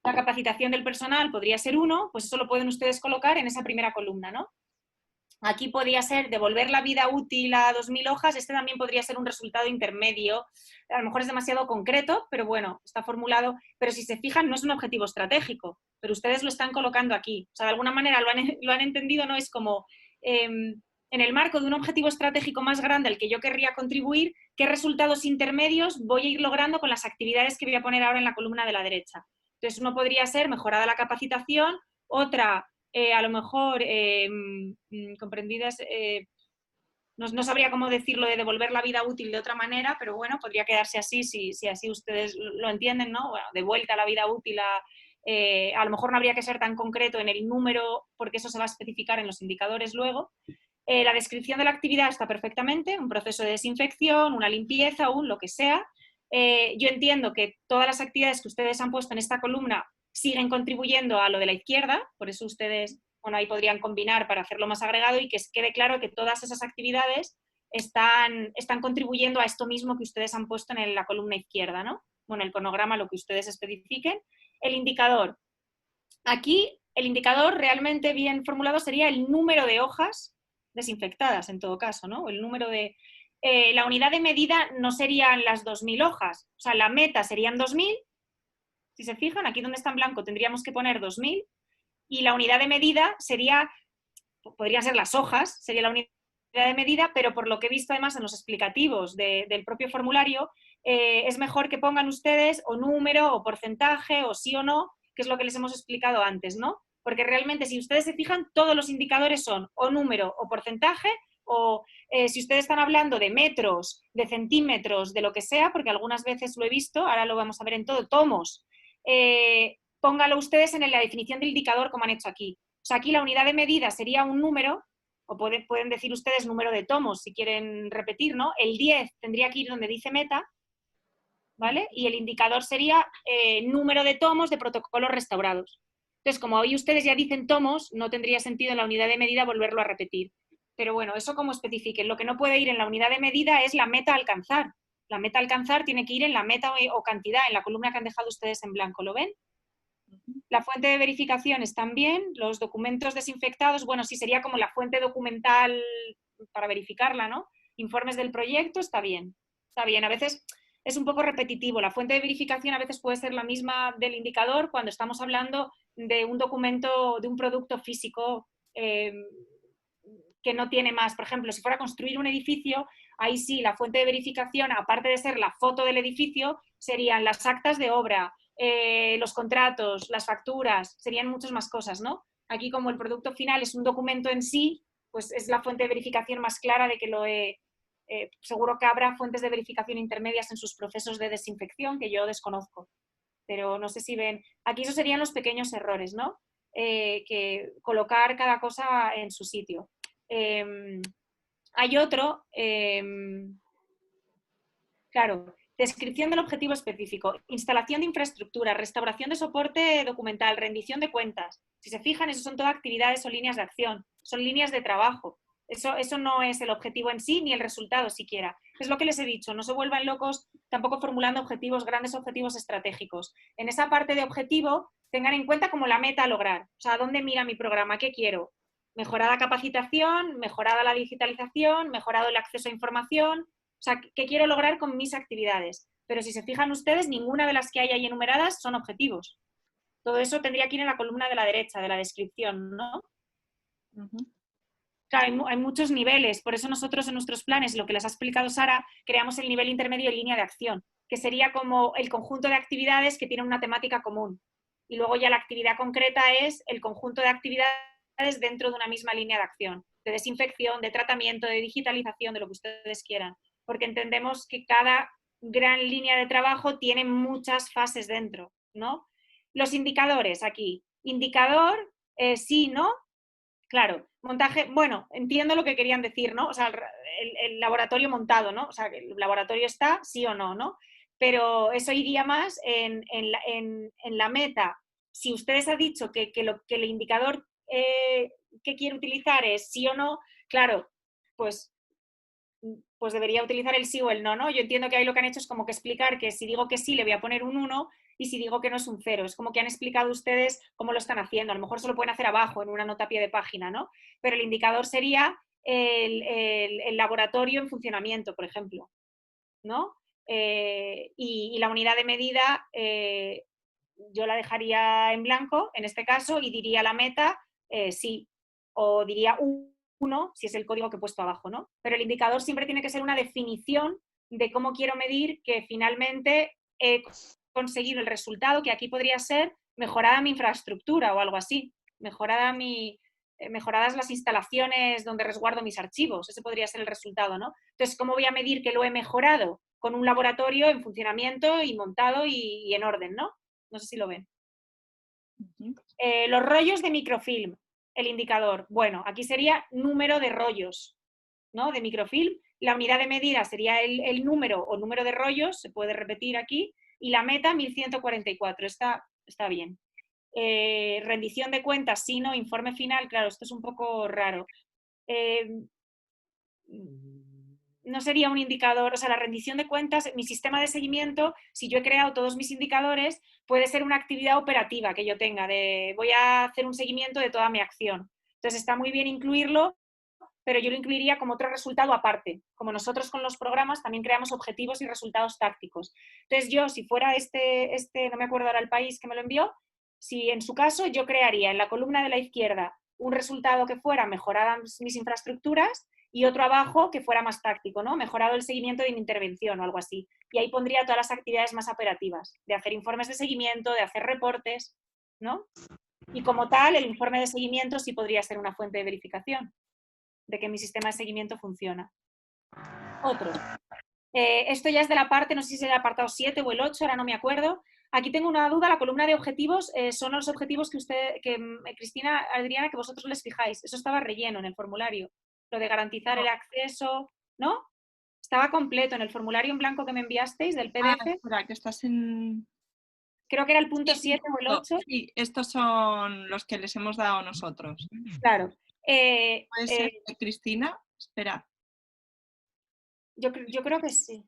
la capacitación del personal, podría ser uno, pues eso lo pueden ustedes colocar en esa primera columna, ¿no? Aquí podría ser devolver la vida útil a 2.000 hojas, este también podría ser un resultado intermedio, a lo mejor es demasiado concreto, pero bueno, está formulado, pero si se fijan no es un objetivo estratégico, pero ustedes lo están colocando aquí, o sea, de alguna manera lo han entendido, ¿no? Es como, en el marco de un objetivo estratégico más grande al que yo querría contribuir, ¿qué resultados intermedios voy a ir logrando con las actividades que voy a poner ahora en la columna de la derecha? Entonces, uno podría ser mejorada la capacitación, otra a lo mejor comprendidas, no sabría cómo decirlo de devolver la vida útil de otra manera, pero bueno, podría quedarse así si así ustedes lo entienden, ¿no? Bueno, de vuelta a la vida útil a lo mejor no habría que ser tan concreto en el número, porque eso se va a especificar en los indicadores luego. La descripción de la actividad está perfectamente, un proceso de desinfección, una limpieza, lo que sea. Yo entiendo que todas las actividades que ustedes han puesto en esta columna siguen contribuyendo a lo de la izquierda, por eso ustedes, bueno, ahí podrían combinar para hacerlo más agregado y que quede claro que todas esas actividades están contribuyendo a esto mismo que ustedes han puesto en la columna izquierda, ¿no? Bueno, el cronograma, lo que ustedes especifiquen. El indicador. Aquí, el indicador realmente bien formulado sería el número de hojas desinfectadas, en todo caso, ¿no? El número de... la unidad de medida no serían las 2.000 hojas, o sea, la meta serían 2.000. Si se fijan, aquí donde está en blanco tendríamos que poner 2.000 y la unidad de medida sería, podrían ser las hojas, sería la unidad de medida, pero por lo que he visto además en los explicativos del propio formulario, es mejor que pongan ustedes o número o porcentaje o sí o no, que es lo que les hemos explicado antes, ¿no? Porque realmente si ustedes se fijan, todos los indicadores son o número o porcentaje, o si ustedes están hablando de metros, de centímetros, de lo que sea, porque algunas veces lo he visto, ahora lo vamos a ver en todo, tomos, póngalo ustedes en la definición del indicador como han hecho aquí. O sea, aquí la unidad de medida sería un número, o pueden decir ustedes número de tomos si quieren repetir, ¿no? El 10 tendría que ir donde dice meta, ¿vale? Y el indicador sería número de tomos de protocolos restaurados. Entonces, como hoy ustedes ya dicen tomos, no tendría sentido en la unidad de medida volverlo a repetir. Pero bueno, eso como especifiquen. Lo que no puede ir en la unidad de medida es la meta a alcanzar. La meta a alcanzar tiene que ir en la meta o cantidad, en la columna que han dejado ustedes en blanco, ¿lo ven? La fuente de verificaciones también, los documentos desinfectados, bueno, sí sería como la fuente documental para verificarla, ¿no? Informes del proyecto, está bien. Está bien, a veces es un poco repetitivo. La fuente de verificación a veces puede ser la misma del indicador cuando estamos hablando de un documento, de un producto físico que no tiene más. Por ejemplo, si fuera a construir un edificio, ahí sí, la fuente de verificación, aparte de ser la foto del edificio, serían las actas de obra, los contratos, las facturas, serían muchas más cosas, ¿no? Aquí, como el producto final es un documento en sí, pues es la fuente de verificación más clara de que lo he... seguro que habrá fuentes de verificación intermedias en sus procesos de desinfección que yo desconozco, pero no sé si ven... Aquí esos serían los pequeños errores, ¿no? Que colocar cada cosa en su sitio. Hay otro, claro, descripción del objetivo específico, instalación de infraestructura, restauración de soporte documental, rendición de cuentas. Si se fijan, eso son todas actividades o líneas de acción, son líneas de trabajo. Eso no es el objetivo en sí ni el resultado siquiera. Es lo que les he dicho, no se vuelvan locos tampoco formulando objetivos, grandes objetivos estratégicos. En esa parte de objetivo, tengan en cuenta como la meta a lograr. O sea, ¿a dónde mira mi programa? ¿Qué quiero? Mejorada capacitación, mejorada la digitalización, mejorado el acceso a información, O sea, ¿qué quiero lograr con mis actividades? Pero si se fijan ustedes, ninguna de las que hay ahí enumeradas son objetivos. Todo eso tendría que ir en la columna de la derecha, de la descripción, ¿no? Claro, hay muchos niveles, por eso nosotros en nuestros planes, lo que les ha explicado Sara, creamos el nivel intermedio de línea de acción, que sería como el conjunto de actividades que tienen una temática común. Y luego ya la actividad concreta es el conjunto de actividades dentro de una misma línea de acción, de desinfección, de tratamiento, de digitalización, de lo que ustedes quieran. Porque entendemos que cada gran línea de trabajo tiene muchas fases dentro, ¿no? Los indicadores aquí. Indicador, sí, ¿no? Claro, montaje, bueno, entiendo lo que querían decir, ¿no? O sea, el laboratorio montado, ¿no? O sea, que el laboratorio está, sí o no, ¿no? Pero eso iría más en la meta. Si ustedes han dicho que el indicador que quiere utilizar es sí o no, claro, pues debería utilizar el sí o el no, ¿no? Yo entiendo que ahí lo que han hecho es como que explicar que si digo que sí le voy a poner un 1 y si digo que no es un 0. Es como que han explicado ustedes cómo lo están haciendo. A lo mejor se lo pueden hacer abajo en una nota a pie de página, ¿no? Pero el indicador sería el laboratorio en funcionamiento, por ejemplo, ¿no? Y la unidad de medida yo la dejaría en blanco en este caso y diría la meta sí, o diría 1 si es el código que he puesto abajo, ¿no? Pero el indicador siempre tiene que ser una definición de cómo quiero medir que finalmente he conseguido el resultado, que aquí podría ser mejorada mi infraestructura o algo así, mejoradas las instalaciones donde resguardo mis archivos, ese podría ser el resultado, ¿no? Entonces, ¿cómo voy a medir que lo he mejorado? Con un laboratorio en funcionamiento y montado y en orden, ¿no? No sé si lo ven. Los rollos de microfilm, el indicador. Bueno, aquí sería número de rollos, ¿no? De microfilm. La unidad de medida sería el número o número de rollos, se puede repetir aquí, y la meta 1144, está bien. Rendición de cuentas, sí, no, informe final, claro, esto es un poco raro. No sería un indicador, o sea, la rendición de cuentas, mi sistema de seguimiento, si yo he creado todos mis indicadores, puede ser una actividad operativa que yo tenga, de voy a hacer un seguimiento de toda mi acción. Entonces está muy bien incluirlo, pero yo lo incluiría como otro resultado aparte. Como nosotros con los programas también creamos objetivos y resultados tácticos. Entonces yo, si fuera no me acuerdo ahora el país que me lo envió, si en su caso yo crearía en la columna de la izquierda un resultado que fuera mejoradas mis infraestructuras y otro abajo que fuera más táctico, ¿no? Mejorado el seguimiento de mi intervención o algo así. Y ahí pondría todas las actividades más operativas, de hacer informes de seguimiento, de hacer reportes, ¿no? Y como tal, el informe de seguimiento sí podría ser una fuente de verificación de que mi sistema de seguimiento funciona. Otro. Esto ya es de la parte, no sé si es el apartado 7 o el 8, ahora no me acuerdo. Aquí tengo una duda, la columna de objetivos son los objetivos que Cristina, Adriana, que vosotros les fijáis. Eso estaba relleno en el formulario. Lo de garantizar el acceso, ¿no? Estaba completo en el formulario en blanco que me enviasteis del PDF. Espera, que estás en... Creo que era el punto 7 o el 8. Sí, estos son los que les hemos dado nosotros. Claro. ¿Puede ser de Cristina? Espera. Yo creo que sí.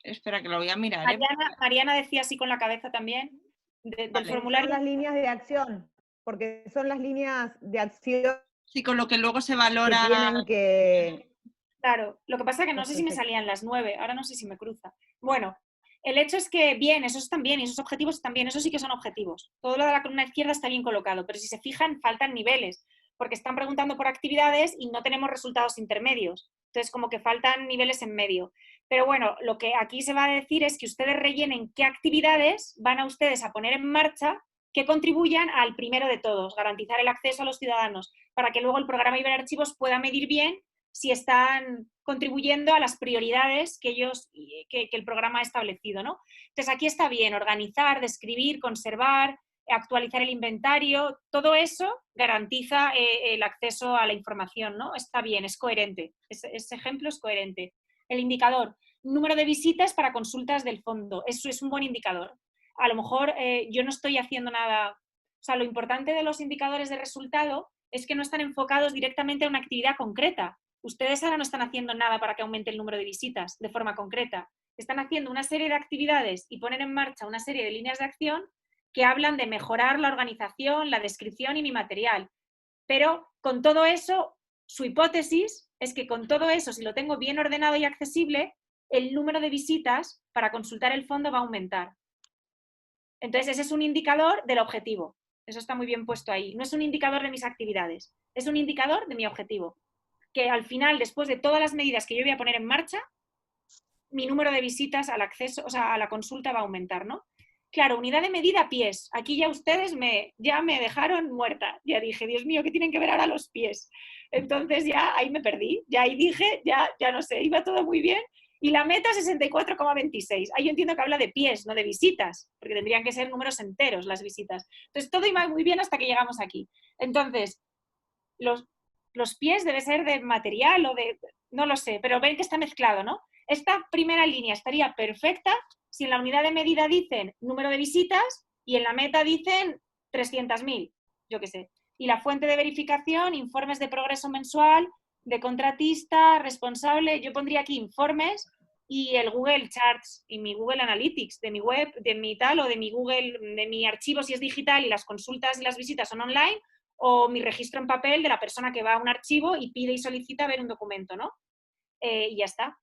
Espera, que lo voy a mirar. Mariana decía así con la cabeza también. Del formulario. Son las líneas de acción, porque son las líneas de acción. Sí, con lo que luego se valora. Que tienen que... Claro, lo que pasa es que no sé si me salían las 9, ahora no sé si me cruza. Bueno, el hecho es que bien, esos están bien y esos objetivos también, esos sí que son objetivos. Todo lo de la columna izquierda está bien colocado, pero si se fijan, faltan niveles, porque están preguntando por actividades y no tenemos resultados intermedios. Entonces, como que faltan niveles en medio. Pero bueno, lo que aquí se va a decir es que ustedes rellenen qué actividades van a ustedes a poner en marcha que contribuyan al primero de todos, garantizar el acceso a los ciudadanos, para que luego el programa Iberarchivos pueda medir bien si están contribuyendo a las prioridades que el programa ha establecido, ¿no? Entonces aquí está bien, organizar, describir, conservar, actualizar el inventario, todo eso garantiza el acceso a la información, ¿no? Está bien, es coherente, ese ejemplo es coherente. El indicador, número de visitas para consultas del fondo, eso es un buen indicador. A lo mejor yo no estoy haciendo nada, o sea, lo importante de los indicadores de resultado es que no están enfocados directamente a una actividad concreta. Ustedes ahora no están haciendo nada para que aumente el número de visitas de forma concreta. Están haciendo una serie de actividades y ponen en marcha una serie de líneas de acción que hablan de mejorar la organización, la descripción y mi material. Pero con todo eso, su hipótesis es que con todo eso, si lo tengo bien ordenado y accesible, el número de visitas para consultar el fondo va a aumentar. Entonces, ese es un indicador del objetivo. Eso está muy bien puesto ahí. No es un indicador de mis actividades, es un indicador de mi objetivo. Que al final, después de todas las medidas que yo voy a poner en marcha, mi número de visitas al acceso, o sea, a la consulta va a aumentar, ¿no? Claro, unidad de medida, pies. Aquí ya ustedes ya me dejaron muerta. Ya dije, Dios mío, ¿qué tienen que ver ahora los pies? Entonces ya ahí me perdí. Ya ahí dije, ya no sé, iba todo muy bien. Y la meta 64,26. Ahí yo entiendo que habla de pies, no de visitas, porque tendrían que ser números enteros las visitas. Entonces todo iba muy bien hasta que llegamos aquí. Entonces, los pies debe ser de material o de... no lo sé, pero ven que está mezclado, ¿no? Esta primera línea estaría perfecta si en la unidad de medida dicen número de visitas y en la meta dicen 300.000, yo qué sé. Y la fuente de verificación, informes de progreso mensual, de contratista, responsable, yo pondría aquí informes y el Google Charts y mi Google Analytics de mi web, de mi tal o de mi Google, de mi archivo si es digital y las consultas y las visitas son online, o mi registro en papel de la persona que va a un archivo y pide y solicita ver un documento, ¿no? Y ya está.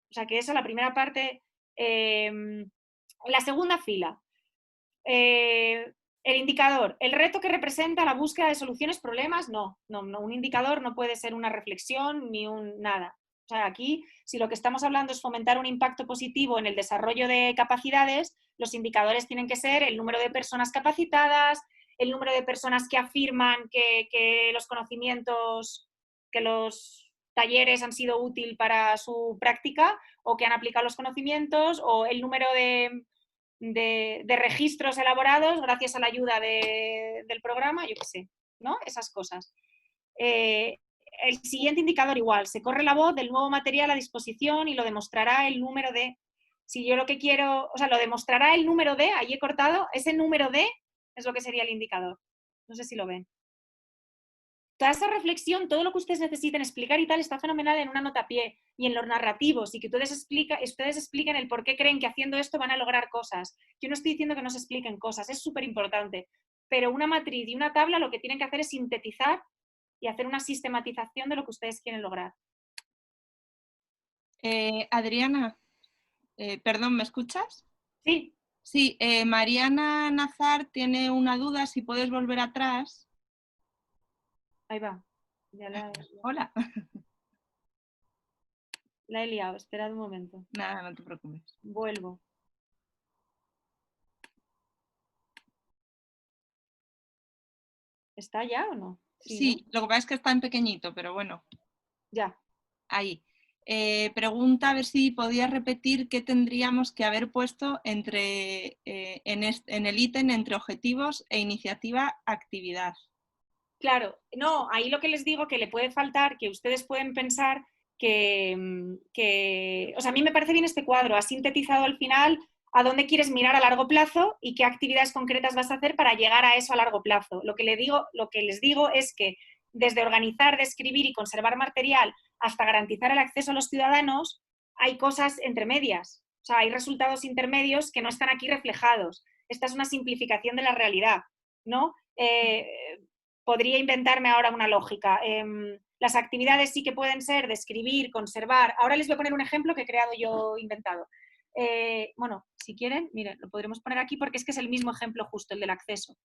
O sea que esa es la primera parte. La segunda fila. El indicador. El reto que representa la búsqueda de soluciones, problemas, no. Un indicador no puede ser una reflexión ni un nada. O sea, aquí, si lo que estamos hablando es fomentar un impacto positivo en el desarrollo de capacidades, los indicadores tienen que ser el número de personas capacitadas, el número de personas que afirman que los conocimientos, que los talleres han sido útil para su práctica o que han aplicado los conocimientos, o el número de registros elaborados gracias a la ayuda del programa, yo qué sé, ¿no? Esas cosas. El siguiente indicador igual, se corre la voz del nuevo material a disposición y lo demostrará el número de... Si yo lo que quiero, o sea, lo demostrará el número de, ahí he cortado, ese número de es lo que sería el indicador. No sé si lo ven. Toda esa reflexión, todo lo que ustedes necesiten explicar y tal, está fenomenal en una nota a pie y en los narrativos, y que ustedes expliquen el por qué creen que haciendo esto van a lograr cosas. Yo no estoy diciendo que no se expliquen cosas, es súper importante, pero una matriz y una tabla lo que tienen que hacer es sintetizar y hacer una sistematización de lo que ustedes quieren lograr. Adriana, perdón, ¿me escuchas? Sí. Sí, Mariana Nazar tiene una duda, si puedes volver atrás. Ahí va. Ya Hola. La he liado, esperad un momento. Nada, no te preocupes. Vuelvo. ¿Está ya o no? Sí, ¿no? Lo que pasa es que está en pequeñito, pero bueno. Ya. Ahí. Pregunta a ver si podías repetir qué tendríamos que haber puesto en el ítem entre objetivos e iniciativa actividad. Claro, no, ahí lo que les digo que le puede faltar, que ustedes pueden pensar que, o sea, a mí me parece bien este cuadro, has sintetizado al final a dónde quieres mirar a largo plazo y qué actividades concretas vas a hacer para llegar a eso a largo plazo. Lo que les digo es que desde organizar, describir y conservar material hasta garantizar el acceso a los ciudadanos, hay cosas entre medias, o sea, hay resultados intermedios que no están aquí reflejados. Esta es una simplificación de la realidad, ¿no? Podría inventarme ahora una lógica. Las actividades sí que pueden ser describir, conservar. Ahora les voy a poner un ejemplo que he creado yo inventado. Bueno, si quieren, miren, lo podremos poner aquí porque es que es el mismo ejemplo justo, el del acceso.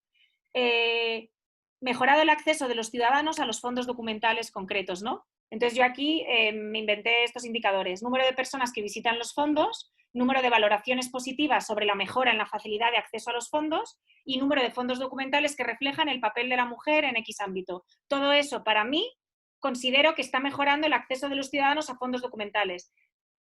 Mejorado el acceso de los ciudadanos a los fondos documentales concretos, ¿no? Entonces yo aquí me inventé estos indicadores. Número de personas que visitan los fondos, número de valoraciones positivas sobre la mejora en la facilidad de acceso a los fondos y número de fondos documentales que reflejan el papel de la mujer en X ámbito. Todo eso, para mí, considero que está mejorando el acceso de los ciudadanos a fondos documentales.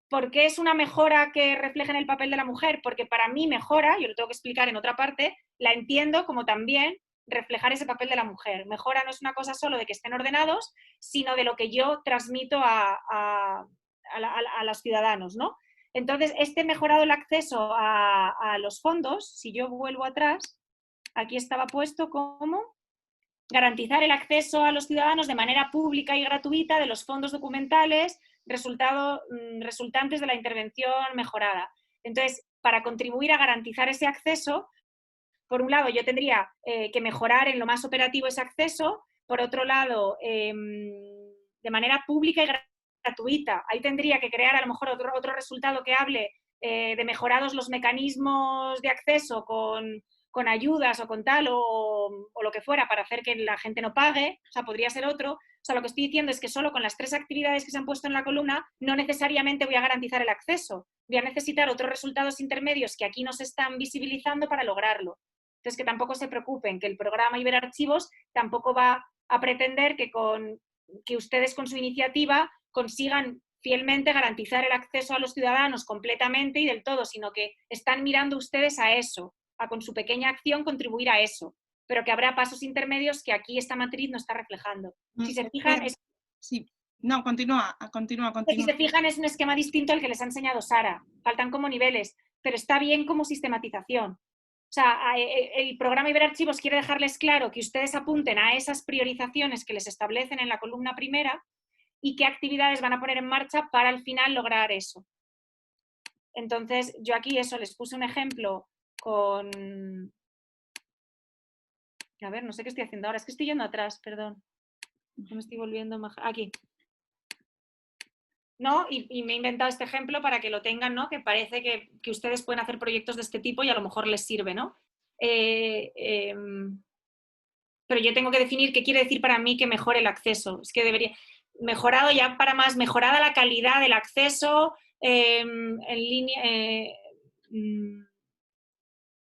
¿Por qué es una mejora que refleja en el papel de la mujer? Porque para mí mejora, yo lo tengo que explicar en otra parte, la entiendo como también reflejar ese papel de la mujer. Mejora no es una cosa solo de que estén ordenados, sino de lo que yo transmito a los ciudadanos, ¿no? Entonces, este mejorado el acceso a los fondos, si yo vuelvo atrás, aquí estaba puesto como garantizar el acceso a los ciudadanos de manera pública y gratuita de los fondos documentales resultantes de la intervención mejorada. Entonces, para contribuir a garantizar ese acceso, por un lado, yo tendría que mejorar en lo más operativo ese acceso, por otro lado, de manera pública y gratuita. Ahí tendría que crear a lo mejor otro resultado que hable de mejorados los mecanismos de acceso con ayudas o con tal o lo que fuera para hacer que la gente no pague, o sea, podría ser otro. O sea, lo que estoy diciendo es que solo con las 3 actividades que se han puesto en la columna no necesariamente voy a garantizar el acceso. Voy a necesitar otros resultados intermedios que aquí no se están visibilizando para lograrlo. Entonces, que tampoco se preocupen, que el programa Iberarchivos tampoco va a pretender que ustedes con su iniciativa consigan fielmente garantizar el acceso a los ciudadanos completamente y del todo, sino que están mirando ustedes a eso, a con su pequeña acción contribuir a eso, pero que habrá pasos intermedios que aquí esta matriz no está reflejando. Si se fijan, sí. No, continúa. Si se fijan, es un esquema distinto al que les ha enseñado Sara. Faltan como niveles, pero está bien como sistematización. O sea, el programa Iberarchivos quiere dejarles claro que ustedes apunten a esas priorizaciones que les establecen en la columna primera y qué actividades van a poner en marcha para al final lograr eso. Entonces, yo aquí eso, les puse un ejemplo con... A ver, no sé qué estoy haciendo ahora, es que estoy yendo atrás, perdón. No me estoy volviendo más... Aquí. ¿No? Y me he inventado este ejemplo para que lo tengan, ¿no? Que parece que ustedes pueden hacer proyectos de este tipo y a lo mejor les sirve, ¿no? Pero yo tengo que definir qué quiere decir para mí que mejore el acceso. Es que debería... Mejorado ya para más, mejorada la calidad del acceso en línea...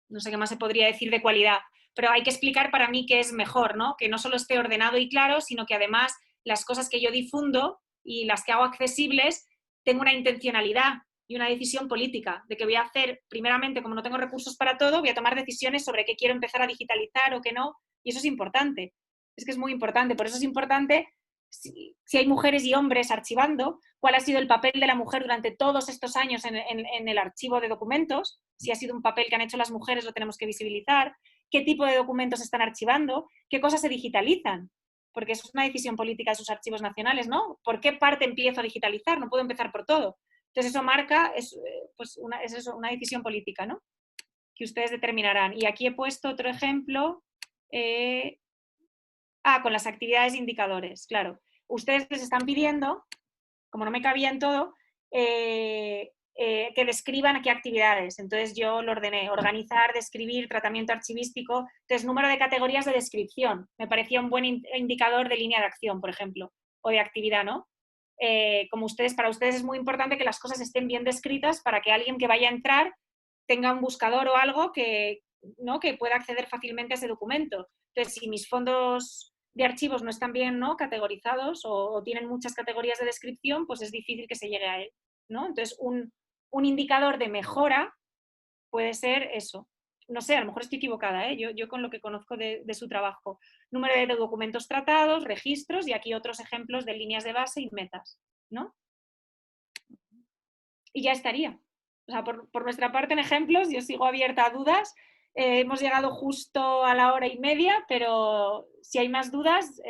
no sé qué más se podría decir de cualidad, pero hay que explicar para mí qué es mejor, ¿no? Que no solo esté ordenado y claro, sino que además las cosas que yo difundo y las que hago accesibles, tengo una intencionalidad y una decisión política de que voy a hacer, primeramente, como no tengo recursos para todo, voy a tomar decisiones sobre qué quiero empezar a digitalizar o qué no, y eso es importante. Es que es muy importante, por eso es importante si hay mujeres y hombres archivando, cuál ha sido el papel de la mujer durante todos estos años en el archivo de documentos, si ha sido un papel que han hecho las mujeres, lo tenemos que visibilizar, qué tipo de documentos están archivando, qué cosas se digitalizan, porque eso es una decisión política de sus archivos nacionales, ¿no? ¿Por qué parte empiezo a digitalizar? No puedo empezar por todo. Entonces eso marca, pues una decisión política, ¿no? Que ustedes determinarán. Y aquí he puesto otro ejemplo, con las actividades e indicadores, claro. Ustedes les están pidiendo, como no me cabía en todo, que describan qué actividades. Entonces yo lo ordené, organizar, describir, tratamiento archivístico. Entonces, número de categorías de descripción. Me parecía un buen indicador de línea de acción, por ejemplo, o de actividad, ¿no? Para ustedes es muy importante que las cosas estén bien descritas para que alguien que vaya a entrar tenga un buscador o algo que pueda acceder fácilmente a ese documento. Entonces, si mis fondos de archivos no están bien, ¿no?, categorizados o tienen muchas categorías de descripción, pues es difícil que se llegue a él, ¿no? Entonces, un indicador de mejora puede ser eso. No sé, a lo mejor estoy equivocada, ¿eh? Yo con lo que conozco de su trabajo. Número de documentos tratados, registros y aquí otros ejemplos de líneas de base y metas, ¿no? Y ya estaría. O sea, por nuestra parte en ejemplos, yo sigo abierta a dudas. Hemos llegado justo a la 1 hora y media, pero si hay más dudas,